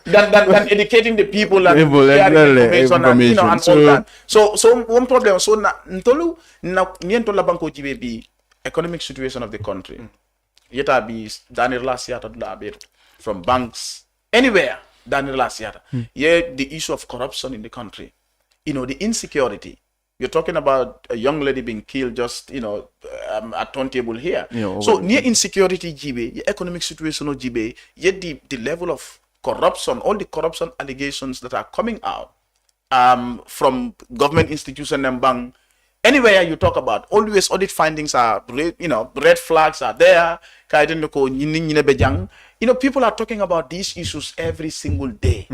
than educating the people and information and, you know, and all that. So one problem so na ntolu na niento la banko jibe bi economic situation of the country. Yeta be Daniel Lasiata from banks anywhere. Daniel Lasiata. Yeah, the issue of corruption in the country. You know, the insecurity. You're talking about a young lady being killed just, you know, at turntable here. So near insecurity, GB, economic situation of GB, yet the level of corruption, all the corruption allegations that are coming out from government institution and bank. Anywhere you talk about, always audit findings are, you know, red flags are there. You know, people are talking about these issues every single day.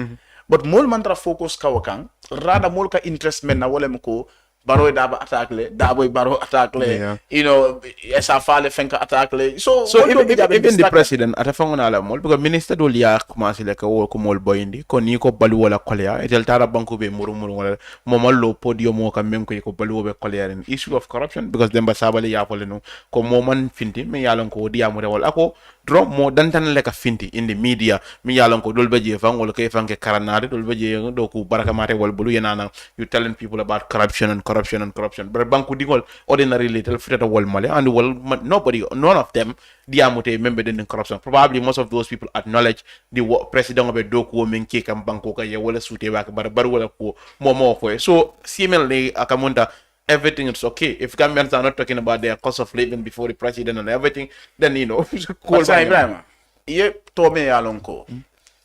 But more mantra focus kawakang, rather more ka interest men na wale mko Baro daba attack le, dabo Baro attack le, you know, Essa Fale fenka attack le. So even the president atafanga na la mol because minister do liya kumasi le ka wo ko mol boyindi ko ni ko balu wala kolya etel tara banko be muru wala momalo podium mo kam men ko balu be kolya in issue of corruption because demba sabale ya fole no ko moman finti me yalon ko diamu rewol ako drop mo dantan le ka finti in the media mi yalon ko dol beje fangol ke fanke karanade dol beje do ko baraka mate wal bulu yenana you telling people about corruption and corruption but banku digol ordinary little fitata wal male and well nobody none of them diamute member in corruption probably most of those people acknowledge the president of a doku men ke kam banko ka ye wala sute ba bar wala ko momo ko so similarly akamunta everything is okay if Gambians are not talking about their cost of living before the president and everything then you know cool Ibrahim ye to me alonko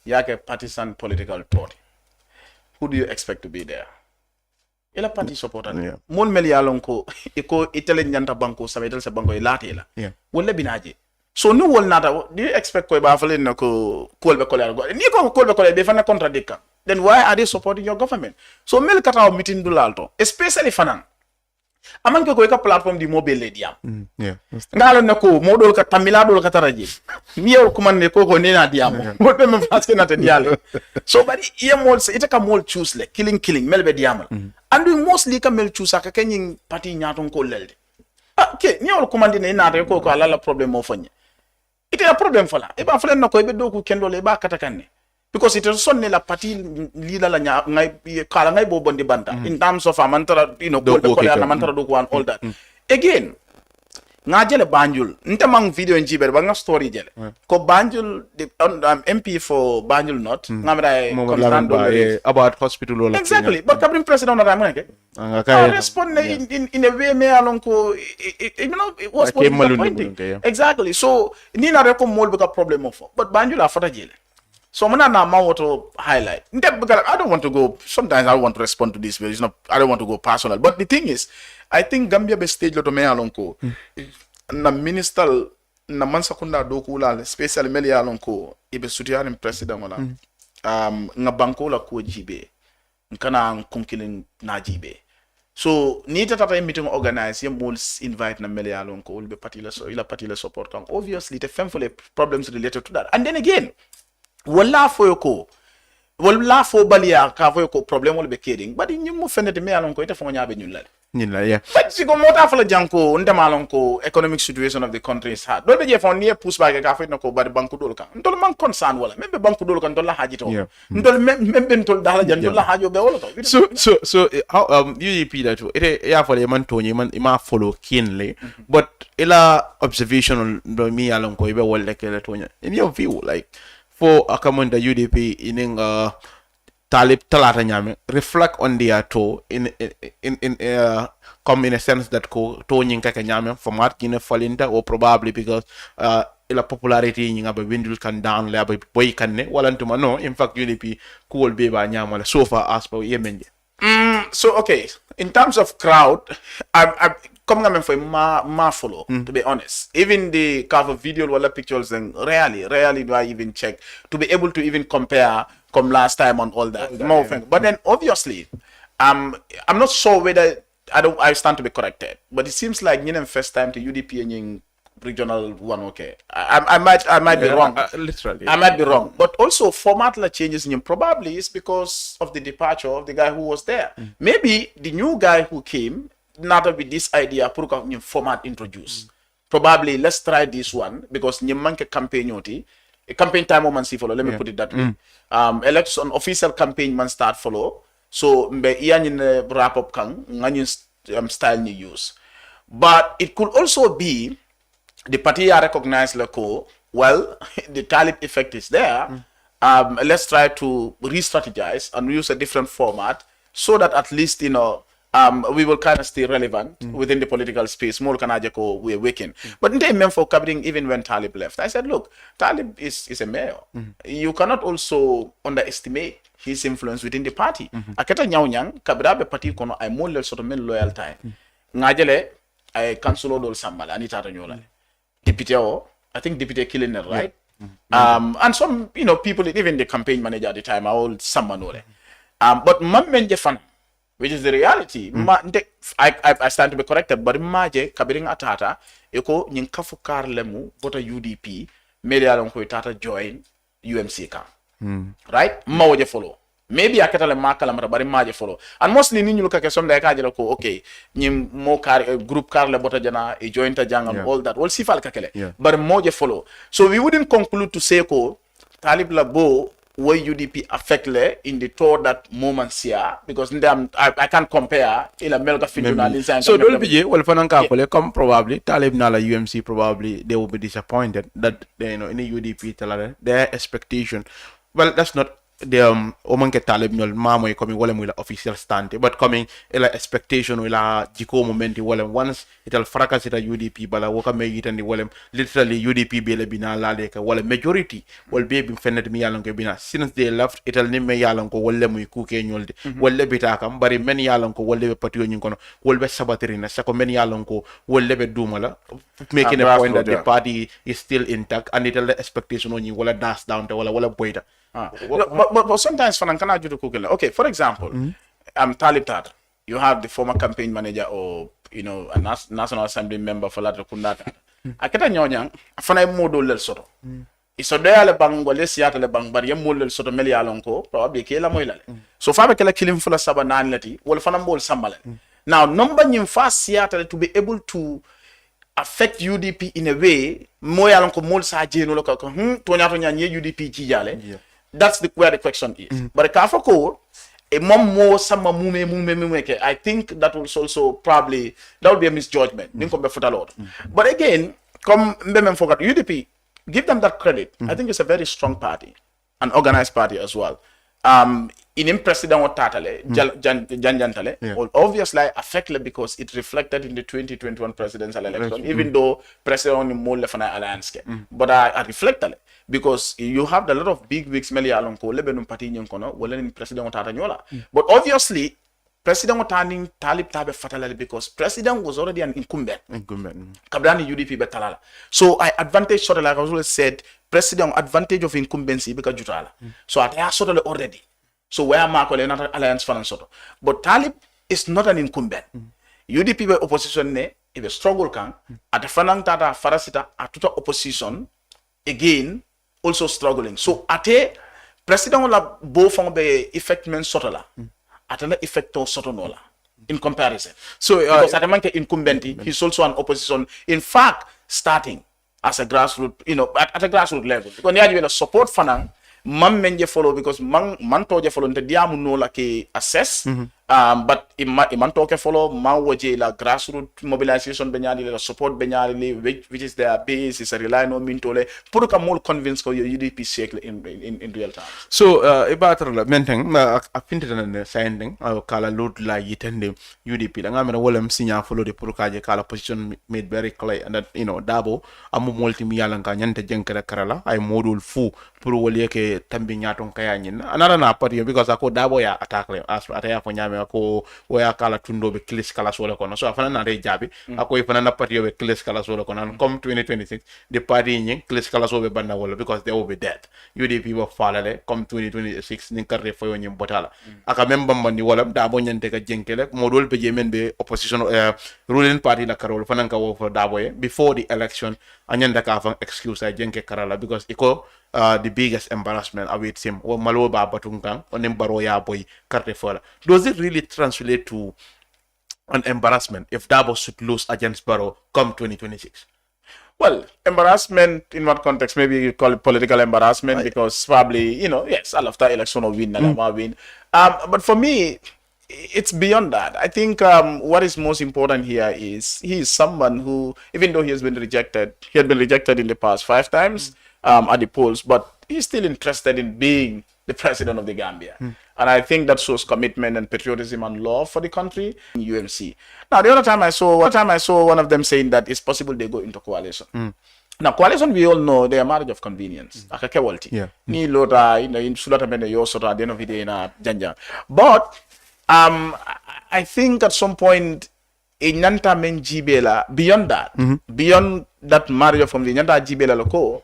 yake partisan political party who do you expect to be there ila party supporter mon meli alonko iko itele nyanta banko sametel se banko ilate la wala binaje so no wol nata do you expect ko ba falen nako kolbe kolere go ni ko kolbe kolere be fana contradict then why are they supporting your government so mel kata meeting du lalto especially fanan amanke ko ka platform di mobile diam ngalo nako modol ka tamila dol ka taraji mi yor ko man ne ko nena diam mo be me faske na te diale so bari ye mol se ita ka mol choose le killing melbe diamal andu mostly ka mel choose ka kenyin parti nyaton ko lelde okay ni yor ko man ne na te ko ala la problem mo fanya ite a problem fala e ba falen nako be do ko kendo le ba katakanne because it is sonne la party lila la ngai kala ngai bo bondi banta in terms of amantara you know go ko la amantara do ko and all that again nga jele Banjul nte mang video in jiber ba nga story jele ko Banjul the MP for Banjul North ngamra constant about hospital wala exactly but kabrin president na ramane ke respond in a way me alon ko you know it was disappointing exactly so ni na reko mol beka problem of but Banjul afata jele so mana na ma want to highlight I don't want to go sometimes I want to respond to this but it's not I don't want to go personal but the thing is I think Gambia be stage lo to me alon ko na minister na man sakunda doku la especially meli alon ko ibe sutiarim president wala nga banko la ko jibe nkana konkilin na jibe so ni tata meeting organize yem will invite na meli alon ko will be party la so ila party la support kan obviously the family problems related to that and then again wala foyoko wala fo balia ka foyoko problem will be kidding but in mu fenete me alon ko ita fo nyaabe nyulale yeah but si ko mota fala janko ndamalon ko economic situation of the country is hard do be je fon ni push back ka fa ko bari banku dol kan ndol man concern wala membe banku dol kan dolla haji to ndol membe tol dala jan dolla hajo be wala to so how UDP that it ya for man tony man ma follow keenly but ila observation do mi alon ko be wala ke la tonya in your view like for akamon the UDP in Talib Talata Nyame reflect on their toe in come in a sense that ko to nyinka ka nyame format gina falinta or probably because ila popularity nyinga ba windul kan down la ba boy kan ne walantuma no in fact UDP cool be ba nyama so far as per yemenje so okay in terms of crowd I come ngamen for ma follow to be honest even the cover video wala pictures and rarely do I even check to be able to even compare come last time on all that but then obviously I'm not sure whether I stand to be corrected but it seems like first time to UDP and regional one okay I might be wrong literally I might be wrong but also format la changes in probably is because of the departure of the guy who was there maybe the new guy who came not with this idea put format introduced probably let's try this one because manke campaign time man see follow let me put it that way election official campaign man start follow so mbe in wrap up kan ngani style ni use but it could also be the party are recognized like well the Talib effect is there let's try to re-strategize and use a different format so that at least we will kind of stay relevant within the political space. More Kanajako we're working. But they meant for covering even when Talib left. I said, look, Talib is a mayor. You cannot also underestimate his influence within the party. Aketa nyang kabrabe party kono ay mole sort of men loyal time. Ngajele ay councilor dol sambala anita tanyola. Deputy I think deputy killing it, right? And some people even the campaign manager at the time are all someone but mammenje fan which is the reality. I stand to be corrected, but maje kabiring atata eko nyinkafu karlemu vota UDP media lonko tata join UMC ka. Right? Mawaje follow. Maybe akatale makala bari maje follow. And mostly ni look at some like ko okay, nyim mo group karle bota jana e join ta jang and all that. We'll see fal kakele. But moje follow. So we wouldn't conclude to say ko Talib Labo where UDP affect le in the thought that moments here because I can't compare in a melga finale. So don't be well fananka come probably Talib Nala UMC probably they will be disappointed that in the UDP their expectation. Well, that's not the omanke Talib nol mamo coming wala mo official stand but coming ila expectation wala jiko momenti wala once ital fracas ita UDP bala waka me yitandi wala literally UDP bele bina lale ka wala majority wal be bi fenet mi yalan ko bina since they left ital ni me yalan ko wala muy kuke nyolde wala bita kam bari men yalan ko wala be patiyo nyin kono wala be sabateri na sako men yalan ko wala be dumala making a point that the party is still intact and ital expectation on you wala dash down to wala boyda. But sometimes okay, for example, Talib Tat, you have the former campaign manager or a National Assembly member for Lata Kundata. Aketa nyonyang afana modo lel soto. Isodoya le bang wale siata le bang bari yem lel soto meli alonko probably kela moilale. So fa be kala kilim fula saba nan lati wala fana mbol sambale. Now number nyim fa siata to be able to affect UDP in a way moya alonko mol sa jeno lo ko tonya nye UDP ji jale. That's where the question is. But Kafako, a mom more sama mume ke. I think that will also probably that would be a misjudgment. But again, come forgot UDP, give them that credit. I think it's a very strong party, an organized party as well. In president or tatale janjantale will obviously affect because it reflected in the 2021 presidential election, even though president more left an alliance. But I reflected because you have a lot of big wigs meli along ko lebenum party nyokono wala in president or tatanyola. But obviously president turning talib tabe fatalali because president was already an incumbent. Kabrani UDP betalala. So I advantage sort of like I always said, president advantage of incumbency because jutala. So I sort of already. So where Marco not alliance fan sort of. But Talib is not an incumbent. UDP by opposition ne if a struggle can at the fanang tata farasita at opposition again also struggling. So at a president will both from the effect men sotala at an effect of sotonola in comparison. So because at a man incumbent he's also an opposition. In fact, starting as a grassroots, at a grassroots level. Because you have a support fanang. Man menje follow because man toje follow nte diamu no la ke assess but man toke follow man woje la grassroots mobilization benyali la support benyali which is their base is a rely no mintole pour ka more convince ko UDP cycle in real time. So ibatar la menteng a pintana ne sending kala load la yitende UDP la ngamena wolem signa follow de pour ka je kala position made very clear and that Dabo amu multi mi yala ka nyante jenkere karala ay modul fu pour wole ke tambi nyaton kaya nyin anara na party because ako Dabo ya attack le as ataya ko nyame ako waya kala tundo be clis kala solo kono so afana na re jabi ako ifana na party be clis kala solo kono come 2026 the party nyin clis kala so be banda wala because they will be dead UDP will falale come 2026 nin karre foyo nyim botala aka memba mbandi wala Dabo nyante ka jenkele modol be jemen be opposition ruling party la karol fana ka wo for Dabo before the election anyanda ka fa excuse ay jenke karala because iko the biggest embarrassment awaits him or Maloba Batungang or Nembaroya boy Cartefola. Does it really translate to an embarrassment if Dabo should lose against Barrow come 2026? Well, embarrassment in what context? Maybe you call it political embarrassment because probably, yes, I'll after election or win, win. But for me, it's beyond that. I think what is most important here is he is someone who, even though he had been rejected in the past 5 times, at the polls, but he's still interested in being the president of the Gambia. And I think that shows commitment and patriotism and love for the country in UMC. Now, the other time I saw one of them saying that it's possible they go into coalition. Now, coalition, we all know they are marriage of convenience. Ni lota, in sulata mene yo sota, the end of the day na janja. But I think at some point, in Nyanta men jibela, beyond that marriage of convenience, Nyanta jibela loko,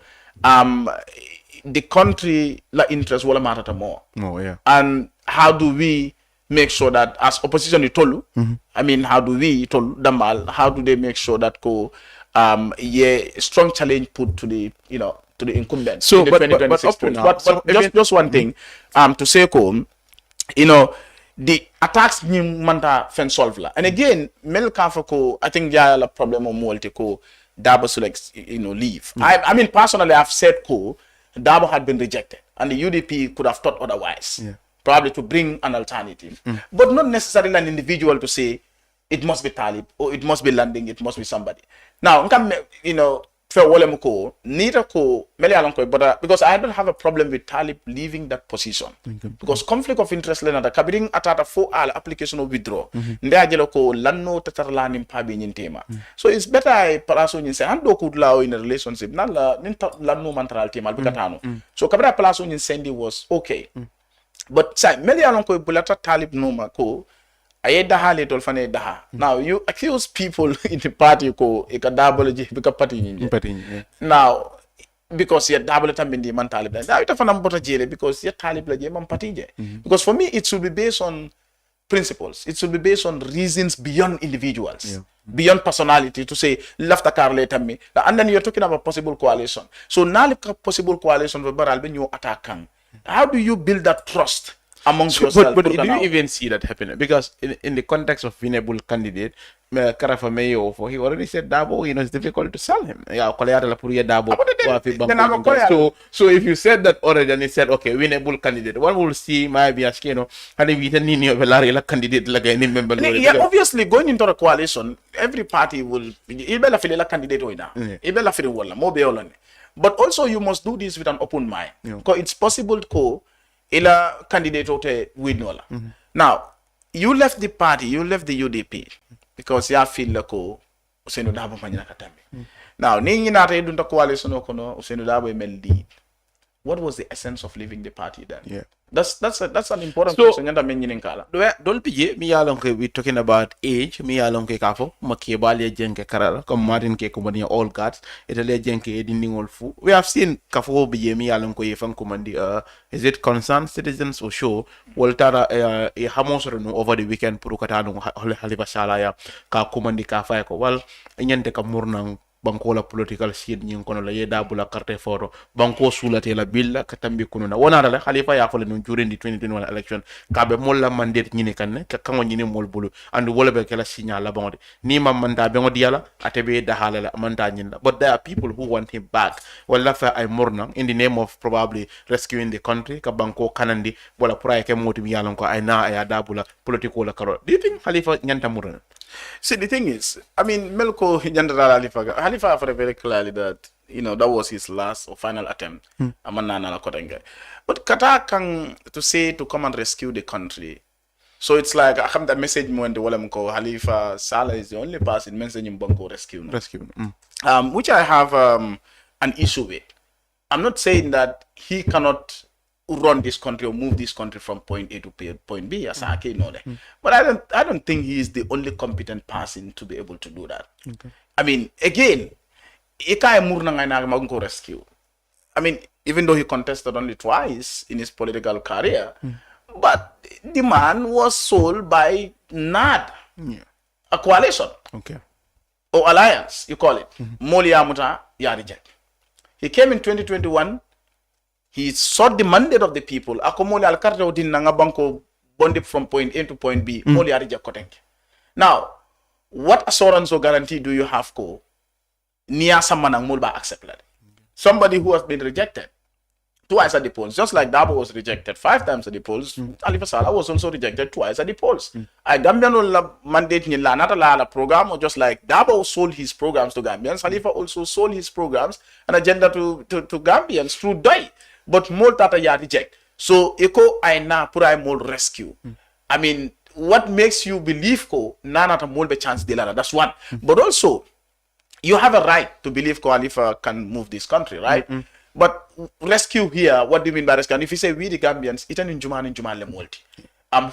the country la interest wala matter more. And how do we make sure that as opposition to Tolu, I mean, how do we Tolu Damal, how do they make sure that strong challenge put to the to the incumbent so in the 2026 just one thing to say the attacks ni manta fen solve la and again mel kafako I think there a problem of multi ko Dabo select leave. I mean personally I've said Dabo had been rejected and the UDP could have thought otherwise. Probably to bring an alternative. But not necessarily an individual to say it must be Talib or it must be Landing, it must be somebody. Now, because I don't have a problem with Talib leaving that position. Because conflict of interest lenada kabiring atata for all application of withdraw. So it's better I palaso in say hando could law in a relationship. Nala lanno mantral team albicatano. So kabira palaso in Sandy was okay. But say many alonko bulata Talib noma ko now you accuse people in the party now because you're double the man Talib now because you're Talib because for me it should be based on principles, it should be based on reasons beyond individuals, beyond personality to say left a car later me and then you're talking about possible coalition. So now possible coalition with Baral when you attack how do you build that trust amongst So, yourself. but do you even see that happening? Because in the context of winnable candidate, Karafa Mayo, he already said Dabo, it's difficult to sell him. Yeah, Dabo. So if you said that already, and he said, okay, winnable candidate, what will see my Biaskino, and if you need candidate like any member? Yeah, obviously, going into a coalition, every party will be a candidate. But also, you must do this with an open mind. Because it's possible to ila candidate win. Now, you left the party, you left the UDP because you feel like Usenu Dabo Manina Katambi. Now, Ningi Nata Dunta coalition Okono, Usenu Dabo MLD. What was the essence of leaving the party then? Yeah. That's an important question. Don't be me along we talking about age, me along kafo, Makebali Jenke Karala, come Martin Kekumania all guards, Italy Jenke Edinding all fu. We have seen Kafo be me along Koyefan Commandi, is it concerned citizens or show Waltara a Hamosrunu over the weekend Purukatano Halibashalaya, Ka Commandi Kafako. Well, Yente Kamurnang. Banko la political scene nyin kono la yeda bula carte foro banko sula te la billa katambi kuno na wona la khalifa ya fole no during the 2021 election kabe molla mandate nyine kanne ka kango nyine mol bulu and wala be kala signal la bonde ni mam manda be ngodi yala atebe da halala manda nyinda but there are people who want him back wala fa ay morna in the name of probably rescuing the country ka banko kanandi wala pray ke moti mi yalon ko ay na ya da bula political la karo do you think khalifa nyanta murna? See, the thing is, I mean, Melko General Halifa for very clearly that, that was his last or final attempt. But Qatar can to come and rescue the country. So it's like, I have the message when the Walamko Halifa Saleh is the only person mentioning Banco rescue. Which I have an issue with. I'm not saying that he cannot run this country or move this country from point A to point B, as I know that. But I don't think he is the only competent person to be able to do that. Okay. I mean, again, rescue. I mean, even though he contested only twice in his political career, but the man was sold by NAD, a coalition, or alliance, you call it. Moliamuta Yarijak. He came in 2021. He sought the mandate of the people. Akomoli alkarte odin nanga banko bonded from point A to point B. Moli arija kotenke. Now, what assurance or guarantee do you have ko niya samanang mulba accept that? Somebody who has been rejected twice at the polls, just like Dabo was rejected 5 times at the polls. Halifa Saleh was also rejected twice at the polls. I Gambian la mandate ni la nata la program, or just like Dabo sold his programs to Gambians, Halifa also sold his programs and agenda to Gambians through DOI. But more tata ya reject. So eko aina pura mol rescue. I mean, what makes you believe ko nana ta mol be chance de la? That's one. But also, you have a right to believe ko Halifa can move this country, right? But rescue here, what do you mean by rescue? And if you say we the Gambians, itan in Juman le multi.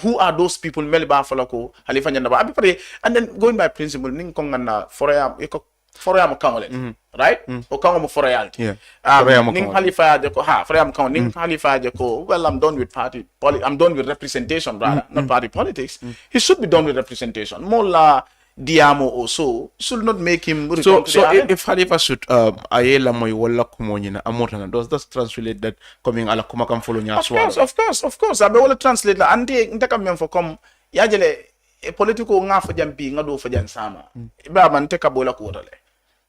Who are those people? Melba falako Halifa nyanda. And then going by principle, ning kongana forayam eko. Forayam Kangole, right? O Kango for royalty. Ning Halifa Jeko, Forayam Kang, Ning Halifa Jeko. Well, I'm done with I'm done with representation, rather, not party politics. He should be done with representation. Mola Diamo also should not make him. So if Halifa should ayela moy wala kumonyina amotana, does that translate that coming ala kumakam follow nya swala? Of course. I be will translate la ante ntakam for come yajele a political nga for jampi nga do for jansama. Ba man take a bola quarterly.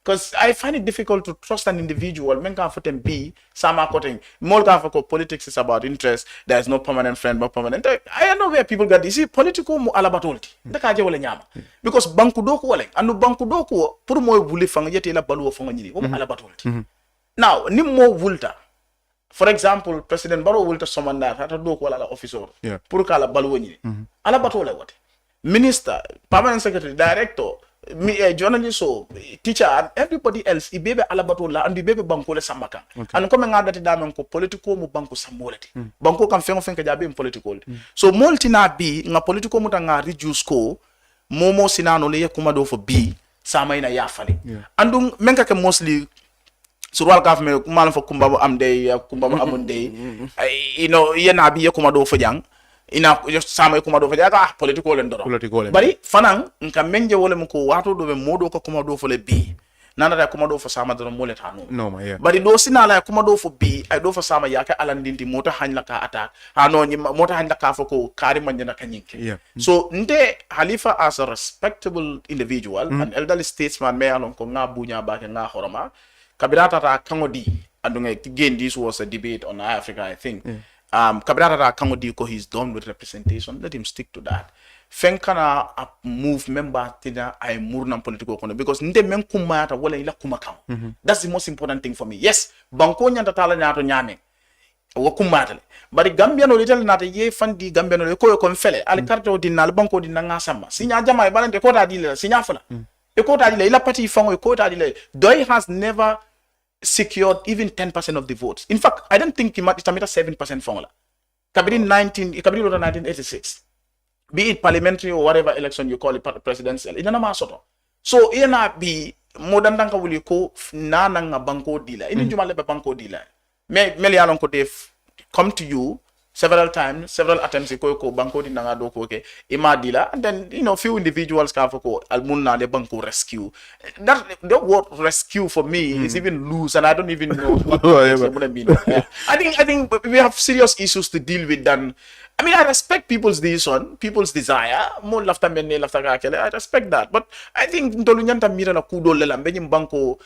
Because I find it difficult to trust an individual. Men can foot and be sama cutting. More for politics is about interest. There is no permanent friend, but permanent. I know where people get this. See, political mo alabatolti. Ndakaje wale nyama. Because banku doku wale. Anu banku doku puru mo wuli fanga yete ila balu fanga nyini. Alabatolti. Now, ni mo wulta. For example, President Barrow wulta somanda hata doku wala officer. Puru kala balu nyini. Alabatole what? Minister, permanent secretary, director, journalist, teacher, and everybody else, ibebe alabatola and ibebe bankole samaka. And come nga dati dame ko political mu banko samoleti. Banko kan fengo fenga jabe political. So multi na bi nga political mu nga reduce ko momo sinano le kuma do for B sama ina yafali. Andung menga ke mostly surwal government mal for kumbabo amde kumbabo amunde. Yena bi kuma do for jang. Ina sama kuma do fajaga political ndoro bari fanan nka menje wole mko wato do be modo ko kuma do fole bi nana da kuma do fo sama do mo le tanu no ma yeah bari do sinala kuma do fo bi ay do fo sama ya ka alandindi mota hanya ka attack no ni mota hanya ka fo ko kari man na kanyinke yeah so nde Halifa as a respectable individual an elderly statesman me alon ko nga bunya ba ke nga horoma kabirata ta kangodi andunga again this was a debate on Africa I think kabirata ta kangodi ko he's done with representation, let him stick to that. Fenkana a move member tina ay murnam political kono because nde men kumata wala ila kumakam. That's the most important thing for me. Yes, banko nyanta tala nyato nyame wa kumata bari Gambia no litel nata ye fandi Gambia no ko ko fele al carte di nal banko di nga sama sinya jama e balante ko ta di la sinya fala e ko ta di la ila party fango e ko ta di la Doi has never secured even 10% of the votes. In fact, I don't think it's 7% formula. Kabiri 1986. Be it parliamentary or whatever election you call it, presidential. Ina na soto. So ina be modern danka wuli ko na nga banko dila. Ini juma lebe banko dila. Meli alon ko def come to you several times, several attempts ko banko di nga do ko ke ima dila, and then few individuals ka ko almunna le banko rescue. That the word rescue for me is even loose, and I don't even know what I mean. I think we have serious issues to deal with. Then I mean, I respect people's decision, people's desire. Mo lafta menne lafta kakele. I respect that, but I think ndolunyanta mira na kudo lela mbenye banko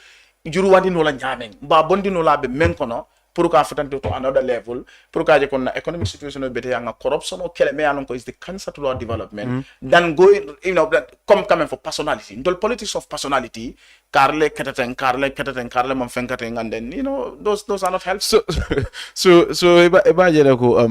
juruwadi no la nyameng ba bondi no la be menkono pour ka fatante to another level pour ka je kon na economic situation no bete nga corruption o kele me alon ko is the cancer to our development than going coming for personality ndol politics of personality karle keteten karle man fenkate and then those are not helpful. So eba jere ko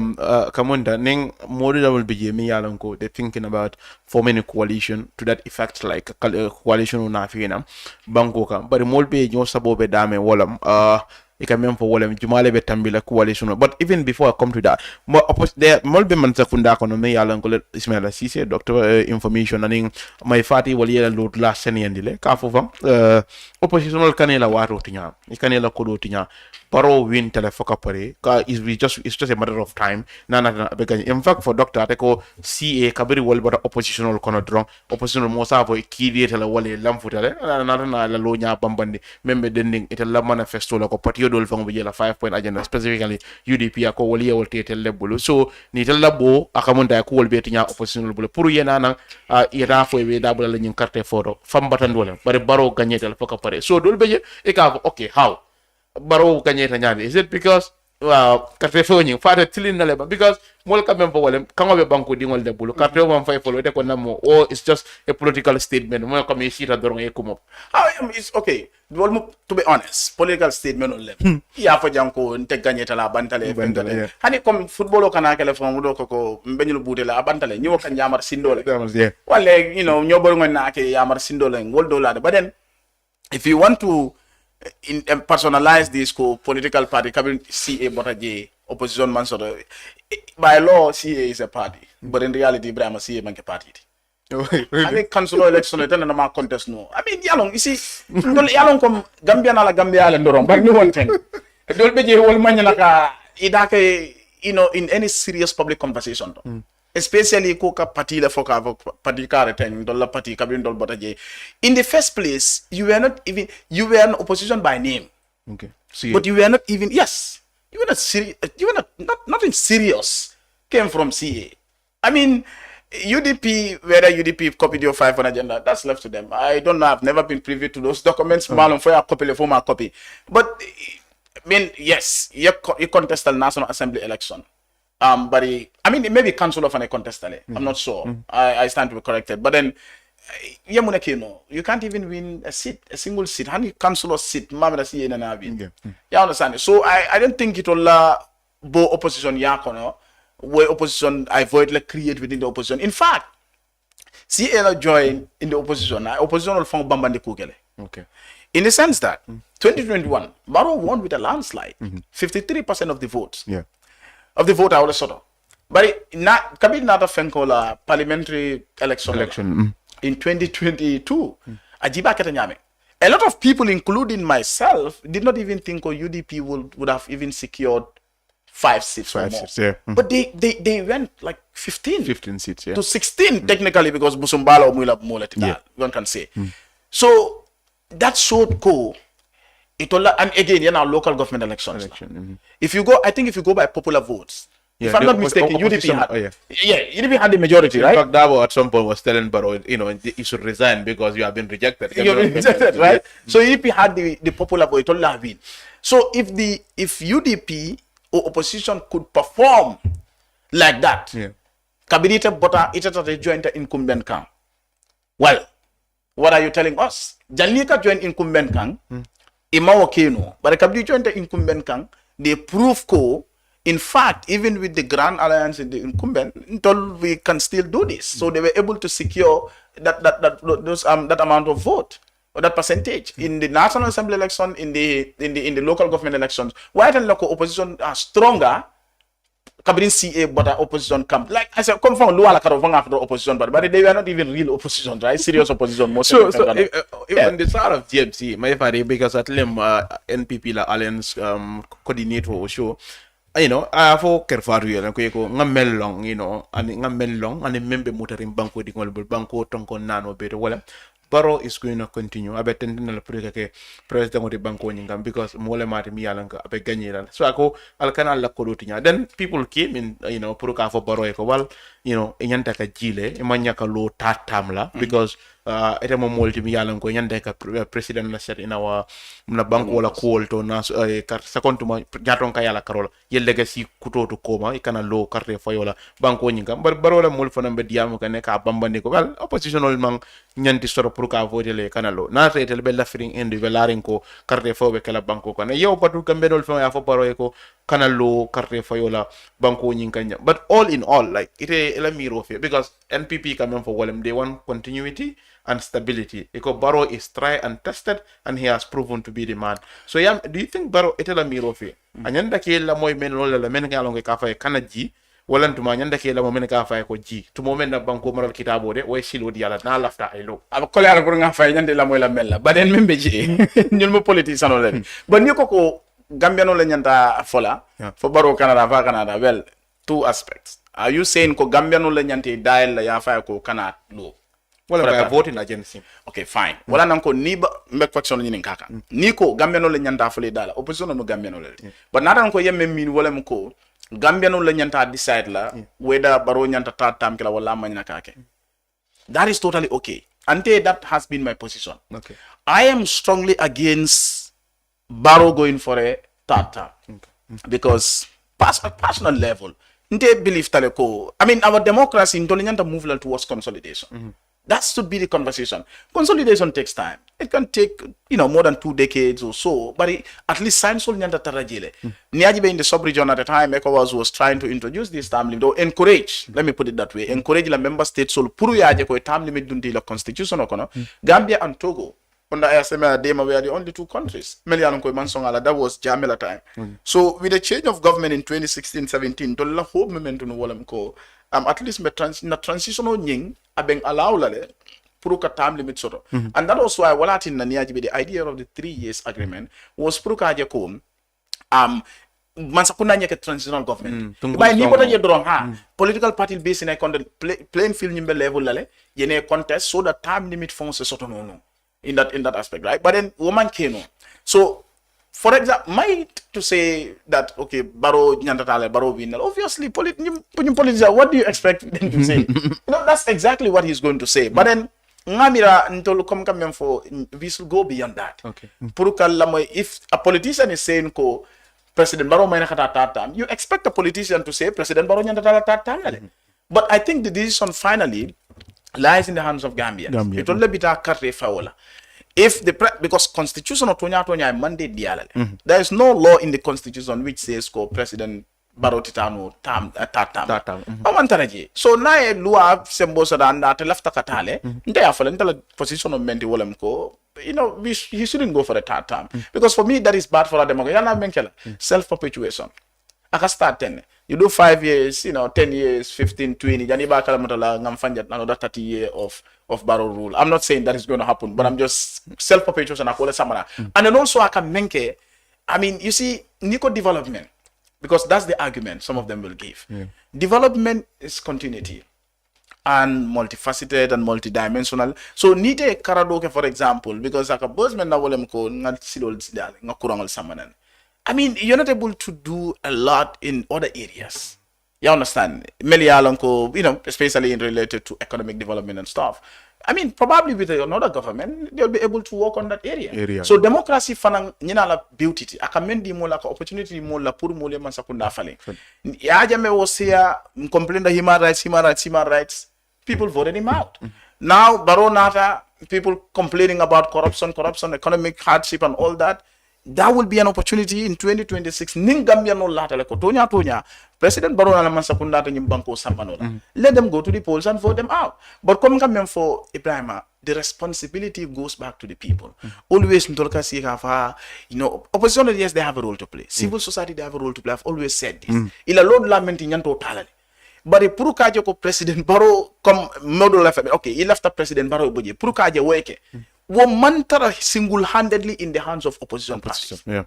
kamonda ning modi da will be me yalon ko they thinking about forming a coalition to that effect, like a coalition na fina banko ka but molbe nyo sabobe dame wala ikamempo wala jumale be tambila coalition. But even before I come to that, there molbe man sakunda kono me yalan ko Ismaila Cisse doctor information aning my party wali yela lot la seniyandile ka fofam oppositional kanela waro tinya ikanela kodo tinya paro win telefoka pare ka it's just a matter of time nana because in fact for doctor ateko CA kabiri wal bata oppositional kono drong oppositional mo savo kidi tele wale lamfutale na la lo nya bambandi membe dending itela manifesto la ko party dol fango be la 5-point agenda specifically UDP ako wali wal tetel lebulu so ni tel labo akamonda ko wol beti nya oppositional bulu pour yena nan ira fo be dabula la nyin carte photo fam batandole bari baro gagnetel foka pare so dol be e ka okay how baro gagné ta ñaade is it because carte fo ñi faata tilin na leba because mol ka mempo wala kango be banko di ngol debulu carte mo fay folo de ko namo or it's just a political statement mo ko mi sita doron e kumo it's okay to be honest political statement on level ya fa janko nte gagné ta la bantale hani comme football kana kala fo mo do ko mbeñul buute la bantale ñiwo kan yamar sindole wala ñobor ngon na ke yamar sindole ngol do la but then if you want to personalize this political party coming CA Botaje opposition man sort of by law CA is a party but in reality Ibrahim CA man ke party I mean council election then na ma contest no I mean yalong you see yalong kom Gambia na la Gambia la ndorom but no one thing dol beje wol man na ka idake in any serious public conversation especially koka party la foka party kareteng dolla party kabin dol botaje in the first place you were an opposition by name okay but you were not even you were not nothing serious came from CA. I mean UDP, whether UDP copied your 5 on agenda, that's left to them. I don't know, I've never been privy to those documents malum for a copy for my copy but I mean yes you contest the National Assembly election but maybe council of an contest. I'm not sure. I stand to be corrected. But then, you can't even win a single seat. How many councillor seat? You understand? So I don't think it will bo opposition where opposition avoid create within the opposition. In fact, CA join in the opposition. Opposition will form Bambandi Kugele. Okay. In the sense that 2021, Barrow won with a landslide, 53% of the votes. Yeah. Of the vote, I would sort of. But Kabir Nata Fenkola parliamentary election in 2022, Ajiba Ketanyame. A lot of people, including myself, did not even think UDP would have even secured 5 seats. 5 seats, yeah. But they went like 15 seats, yeah. to 16 technically because Busumbala or Mula one can say. So that showed go. And again, local government elections. If you go, I think if you go by popular votes, if I'm not mistaken, UDP had, UDP had the majority, right? In fact, Davo at some point was telling Barrow, you should resign because you have been rejected. You've been rejected, right? So UDP had the popular vote, it all been. So if UDP or opposition could perform like that, Kabinete Bota ita joint incumbent kang. Well, what are you telling us? Janika joined incumbent kang, Imawo Keno, but the Kabinete joined incumbent kang, they prove ko. In fact, even with the Grand Alliance in the incumbent, we can still do this. So they were able to secure that amount of vote or that percentage in the National Assembly election, in the local government elections. White and local opposition are stronger. Kabin CA, but opposition come. Like I said, come from Luala Karovang after opposition, but they were not even real opposition, right? Serious opposition. Most so even the start of GMC, my father, because at NPP la Alliance coordinator show. Afo kerfaru yela ko ngamel long and ngamel long and member motoring banko di ngol banko tonko nano beto wala Barrow is going to continue abe tendina la ke president of the banko nyingam because mole mati mi yala nga abe gagner so ako alkana la ko dotinya then people came in pour ka fo Barrow ko wal nyanta ka jile e manyaka lo tatam la because ete mo molti mi yala ko nyanta ka president la set in our na banko wala call to na sakontu ma jaton ka yala karola yelle ga si kuto to koma e kana lo carte fayola banko nyingam Barrow la mol fona be diam ka ne ka bambande ko wal oppositional man nyanti soro pour ka voter le kana lo na rete be la fring indi be larin ko carte fobe kala banko kana yow patu kambe dol fa ya fo Barrow ko kana lo carte fayola banko nyinkanya but all in all like ite la miro fe because NPP come for walem they want continuity and stability. Because Barrow is tried and tested, and he has proven to be the man. So, do you think Barrow itela mirofi? Anyanda ke la moy men lola la men ga longe ka fa kana ji, walan tuma anyanda ke la mo men ka fa ko ji. To mo men na banko maral kitabo de way silo di ala na lafta ay lo. Aba ko yara pour nga fay nyande la moy la mel la. Baden membe ji. Ñun mo politicien no len. Ba ni ko Gambiano la nyanta fola. For Barrow Canada well, two aspects. Are you saying ko Gambiano la nyante dial la ya fa ko kana lo? Well, by a voting agency. Okay, fine. Wala nanko ni mbek faction ni nkaka. Ni ko Gambiano le nyanta fele dala. Opposition no Gambiano le. But nata nanko yemme min wala mko Gambiano le nyanta decide la whether Barrow nyanta tatam kila wala manya kake. That is totally okay. Ante that has been my position. Okay. I am strongly against Barrow going for a third term. Because personal level, nte believe taleko. I mean our democracy intolinyanta move towards consolidation. That should be the conversation. Consolidation takes time. It can take, more than 2 decades or so. But at least science will nyanta tarajile. Niajibe in the sub-region at the time, ECOWAS was trying to introduce this term limit, or encourage, let me put it that way, encourage the member states to puru yaje ko term limit dundi la constitution okono. Gambia and Togo, under ASMA Dema were the only 2 countries. That was Jamila time. So with the change of government in 2016-17, to la whole momentum walam ko at least na transitional nying abeng allow lale puruka time limit soto. And that was why walatin na niajibe the idea of the 3 years agreement was puruka aje ko mansakuna nyeke transitional government. By ni kota ye drong political party based in a playing field nyimbe level lale yene contest so that time limit fonse soto no. In that aspect, right? But then woman came on. So for example, might to say that okay, Barrow nyantatale, Barrow win. Obviously, politician, what do you expect them to say? That's exactly what he's going to say. But then ngamira ntolo come for we should go beyond that. Okay. If a politician is saying ko President Barrow may nakatatam, you expect a politician to say President Barrow nyantatale. But I think the decision finally lies in the hands of Gambia. It only be that carte fawola. If because constitution of Tonya mandate dialale. There is no law in the constitution which says President Barrow titano tam. So na lua sembosa da te lafta katale. Nte afale nte position of menti wolem ko. He shouldn't go for a third term because for me that is bad for a democracy. Yana menkela self-perpetuation. I can start 10. You do 5 years, 10 years, 15, 20. Janiba kalamatala ngamfanjat another 30 years of Barrow rule. I'm not saying that is going to happen, but I'm just self-perpetuation. And then also I can menke. I mean, you see, Nico development, because that's the argument some of them will give. Development is continuity. and multifaceted and multidimensional. So nite karadoke, for example, because like a buzzman na wolem ko nga silol sidal nga kurangol samanan. I mean, you're not able to do a lot in other areas. You understand? Melialanko, especially in related to economic development and stuff. I mean, probably with another government, they'll be able to work on that area. So democracy fanang nyinala beauty. Akamendi mo la ka opportunity mo la pur mo le man sakunda fale. Ya jame wo sea complain the human rights. People voted him out. Now Baronata, people complaining about corruption, economic hardship and all that. That will be an opportunity in 2026. Ningambia no lata le tonya. President Barona la mansakunda to nyimbanko sambanola. Let them go to the polls and vote them out. But coming for Ibrahima, the responsibility goes back to the people. Always ntolka si kafa, opposition, yes, they have a role to play. Civil society, they have a role to play. I've always said this. Ila Lord lamenti nyanto talali. But if Purukaje ko President Baro come model okay, he left the President Baro boje. Purukaje weke. Woman tara single-handedly in the hands of opposition parties. Yeah.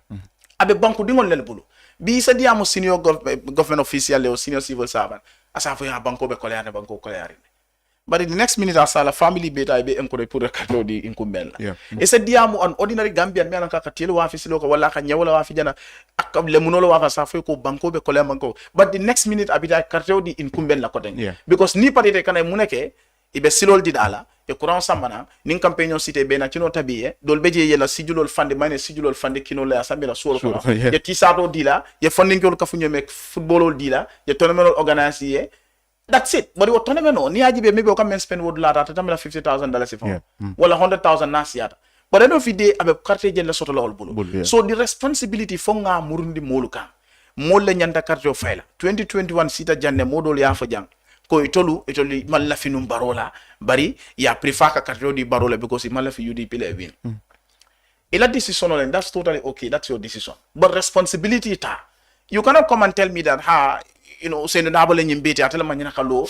Abe banku dingon lelbulu. Bi sa diamo senior government official or senior civil servant. Asa fo ya banko be koleare. But in the next minute asala family beta be enkore pure kato di inkumbella. Yeah. Esa diamo an ordinary Gambian me anka katelo wa office loko wala ka nyawala wa fijana akab le munolo wa sa fo ko banko be koleare banko. But the next minute abita kato di inkumbella koten. Yeah. Because ni parite kana muneke ibe silol didala e courant samana nin campaign cité be na tino tabiye dol beje yela sijulol fande mane sijulol fande kino la samela suol ko ye tisato dila ye funding ko kafunyo mek football dila ye tournament organize. That's it. But what tournament no ni ajibe maybe o come spend would la ta tamela $50,000 if wala 100,000 nasiata. But end of the day abe carte je la soto la hol bulu. So the responsibility fonga murundi moluka molle nyanda carte o faila 2021 sita janne modol ya fo jang ko itolu malla finum barola bari ya prefaka katrodi barola because malla fi UDP le win. Ila decision and that's totally okay, that's your decision. But responsibility ta. You cannot come and tell me that say na bale nyimbete atela manyina kalo.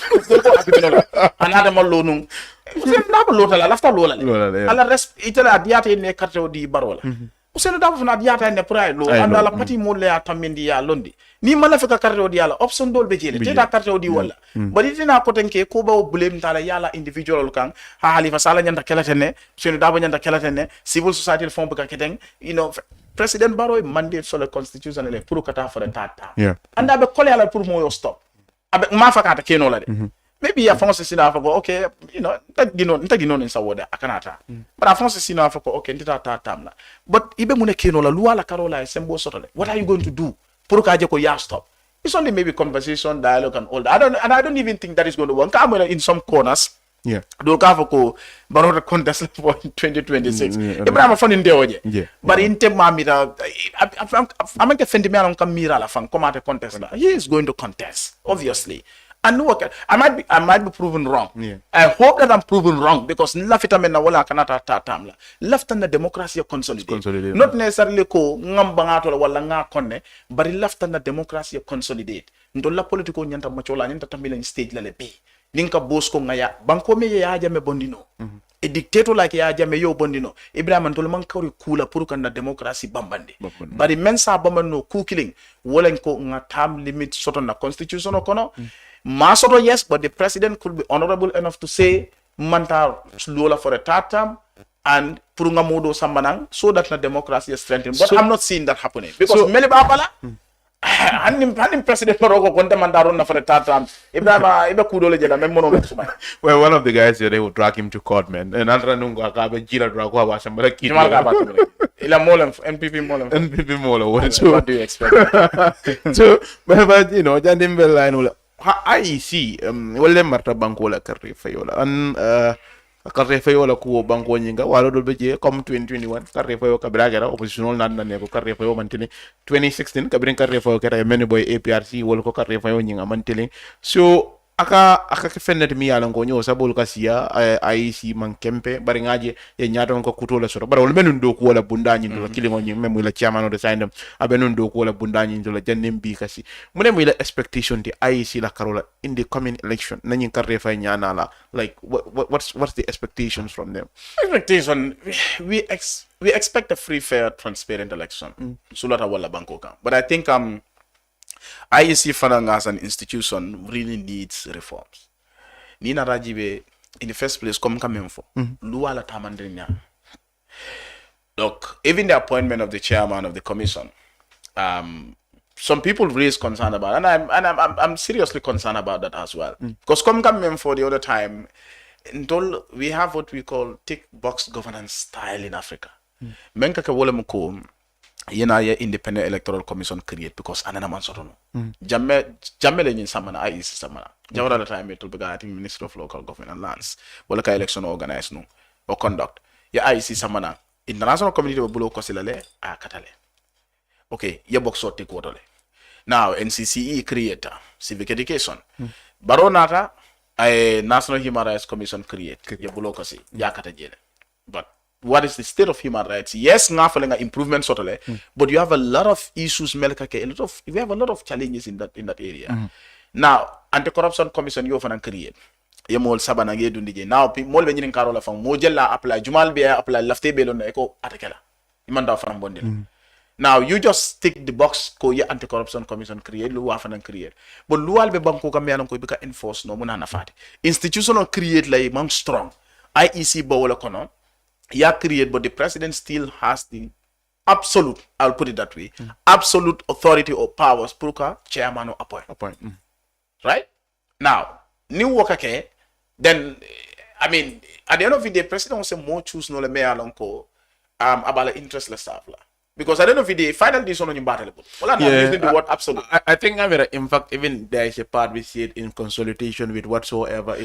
Anada mallo nung. Say na balo tala lafta lola. Ala itela diate ne katrodi barola. Useno dafa fana diata ne pray lo anda la pati mo le atamendi ya londi ni mala feka carte odi yala option dol be jele teta carte odi wala bari tina ko tenke ko ba blame tala yala individual kan ha halifa sala nyanda kelatene useno dafa nyanda kelatene civil society fon be ka keteng President Barrow mandate sur le constitution le pour kata for the third time anda be kole ala pour mo yo stop abe ma fakata keno la de maybe ya fonse sina fa okay nta gino in sawoda akanata but a fonse sina fa okay nta ta tamla but ibe mune keno la luala karola sembo sotole what are you going to do pour ka je ko ya stop it's only maybe conversation dialogue and all that I don't even think that is going to work in some corners do ka fa ko baro contest for 2026 Ibrahim fa ninde oje but in tem mamita I'm get fendi me alon kam mira la fan comment contest la he is going to contest obviously. And look, I might be proven wrong. I hope that I'm proven wrong because lafita mena wala kanata tatamla. Left and the democracy consolidate. Not necessarily ko ngambangato wala nga konne, but left and the democracy consolidate. Ndola politiko nyanta machola nyanta tamila in stage la lebi. Ninka bosko ngaya banko me ya jame bondino. A dictator like ya jame yo bondino. Ibrahim ntolo mankori kula puru kana democracy bambande. But mensa bambano ku killing wala ko nga term limit soto na constitution okono. Masoto, yes, but the president could be honorable enough to say manta slola for a third term and purunga modo sambanang so that the democracy is strengthened. But I'm not seeing that happening because many babala hanim president Morocco konta mandaron na for a third term. Iba kudole jeda memono sumay. Well, one of the guys here, they would drag him to court, man. And andra nungo akabe jila drago wa shambara kiti. Ila molem NPP molem. What do you expect? So, but jandim line IEC wala marta banko la karre fayola an karre fayola ko banko nyinga wala do beje comme 2021 karre fayo kabira gara opposition nan ne ko karre fayo mantene 2016 kabrin karre fayo kera meni boy APRC wala ko karre fayo nyinga mantele so aka ke fennet mi yala ngo nyo sabol kasiya IEC man kempe bari ngaje ye nyato ko kutola soro bara wala menun do ko wala bundanyi do kilingo nyi memu la chairman of the sign abenun do ko wala bundanyi do la jannem bi kasi mune mu la expectation di IEC la karola in the coming election nanyi karre fay nyana la like what's the expectations from them? Expectation we expect a free, fair, transparent election sulata wala banko kan but I think IEC Fanang as an institution really needs reforms. ni na rajibe in the first place comme quand même fo loi la tamandrinya. Look, even the appointment of the chairman of the commission, some people raise concern about, and I'm seriously concerned about that as well. Because come for the other time, we have what we call tick box governance style in Africa. Menka ke wole mko yena ye independent electoral commission create because anana man sotono. Jamme le nyin samana IEC samana. Jawara the time to be I think Minister of Local Government and Lands. Wala ka election organize no or conduct. Ya IEC samana. International community will blow kosilale a katale. Okay, ye box or take water. Now NCCE creator civic education. Baronata a National Human Rights Commission create ye blow kosi ya katajele. But what is the state of human rights? Yes, ngafalenga improvement sotole, but you have a lot of issues melkake, we have a lot of challenges in that area. Now, anti-corruption commission you often create. Ye mol sabana ge dundi now mol be nyin karola fam mo jella apply jumal be apply lafte be lon eko atakela imanda fram bondel. Now you just tick the box ko ye anti-corruption commission create lu wafana create, but lual be banko kambiano ko bika enforce no muna nafati institutional create lay mang strong IEC bawala kono ya create, but the president still has the absolute, I'll put it that way, absolute authority or powers puruka chairman or appoint. Right now new worker ke then I mean at the end of the day president will say more choose no le me alonko about interest la staff la. Because at the end of the day, final decision on your battle. Well, I'm using the word absolute. I think in fact, even there is a part we see it in consultation with whatsoever.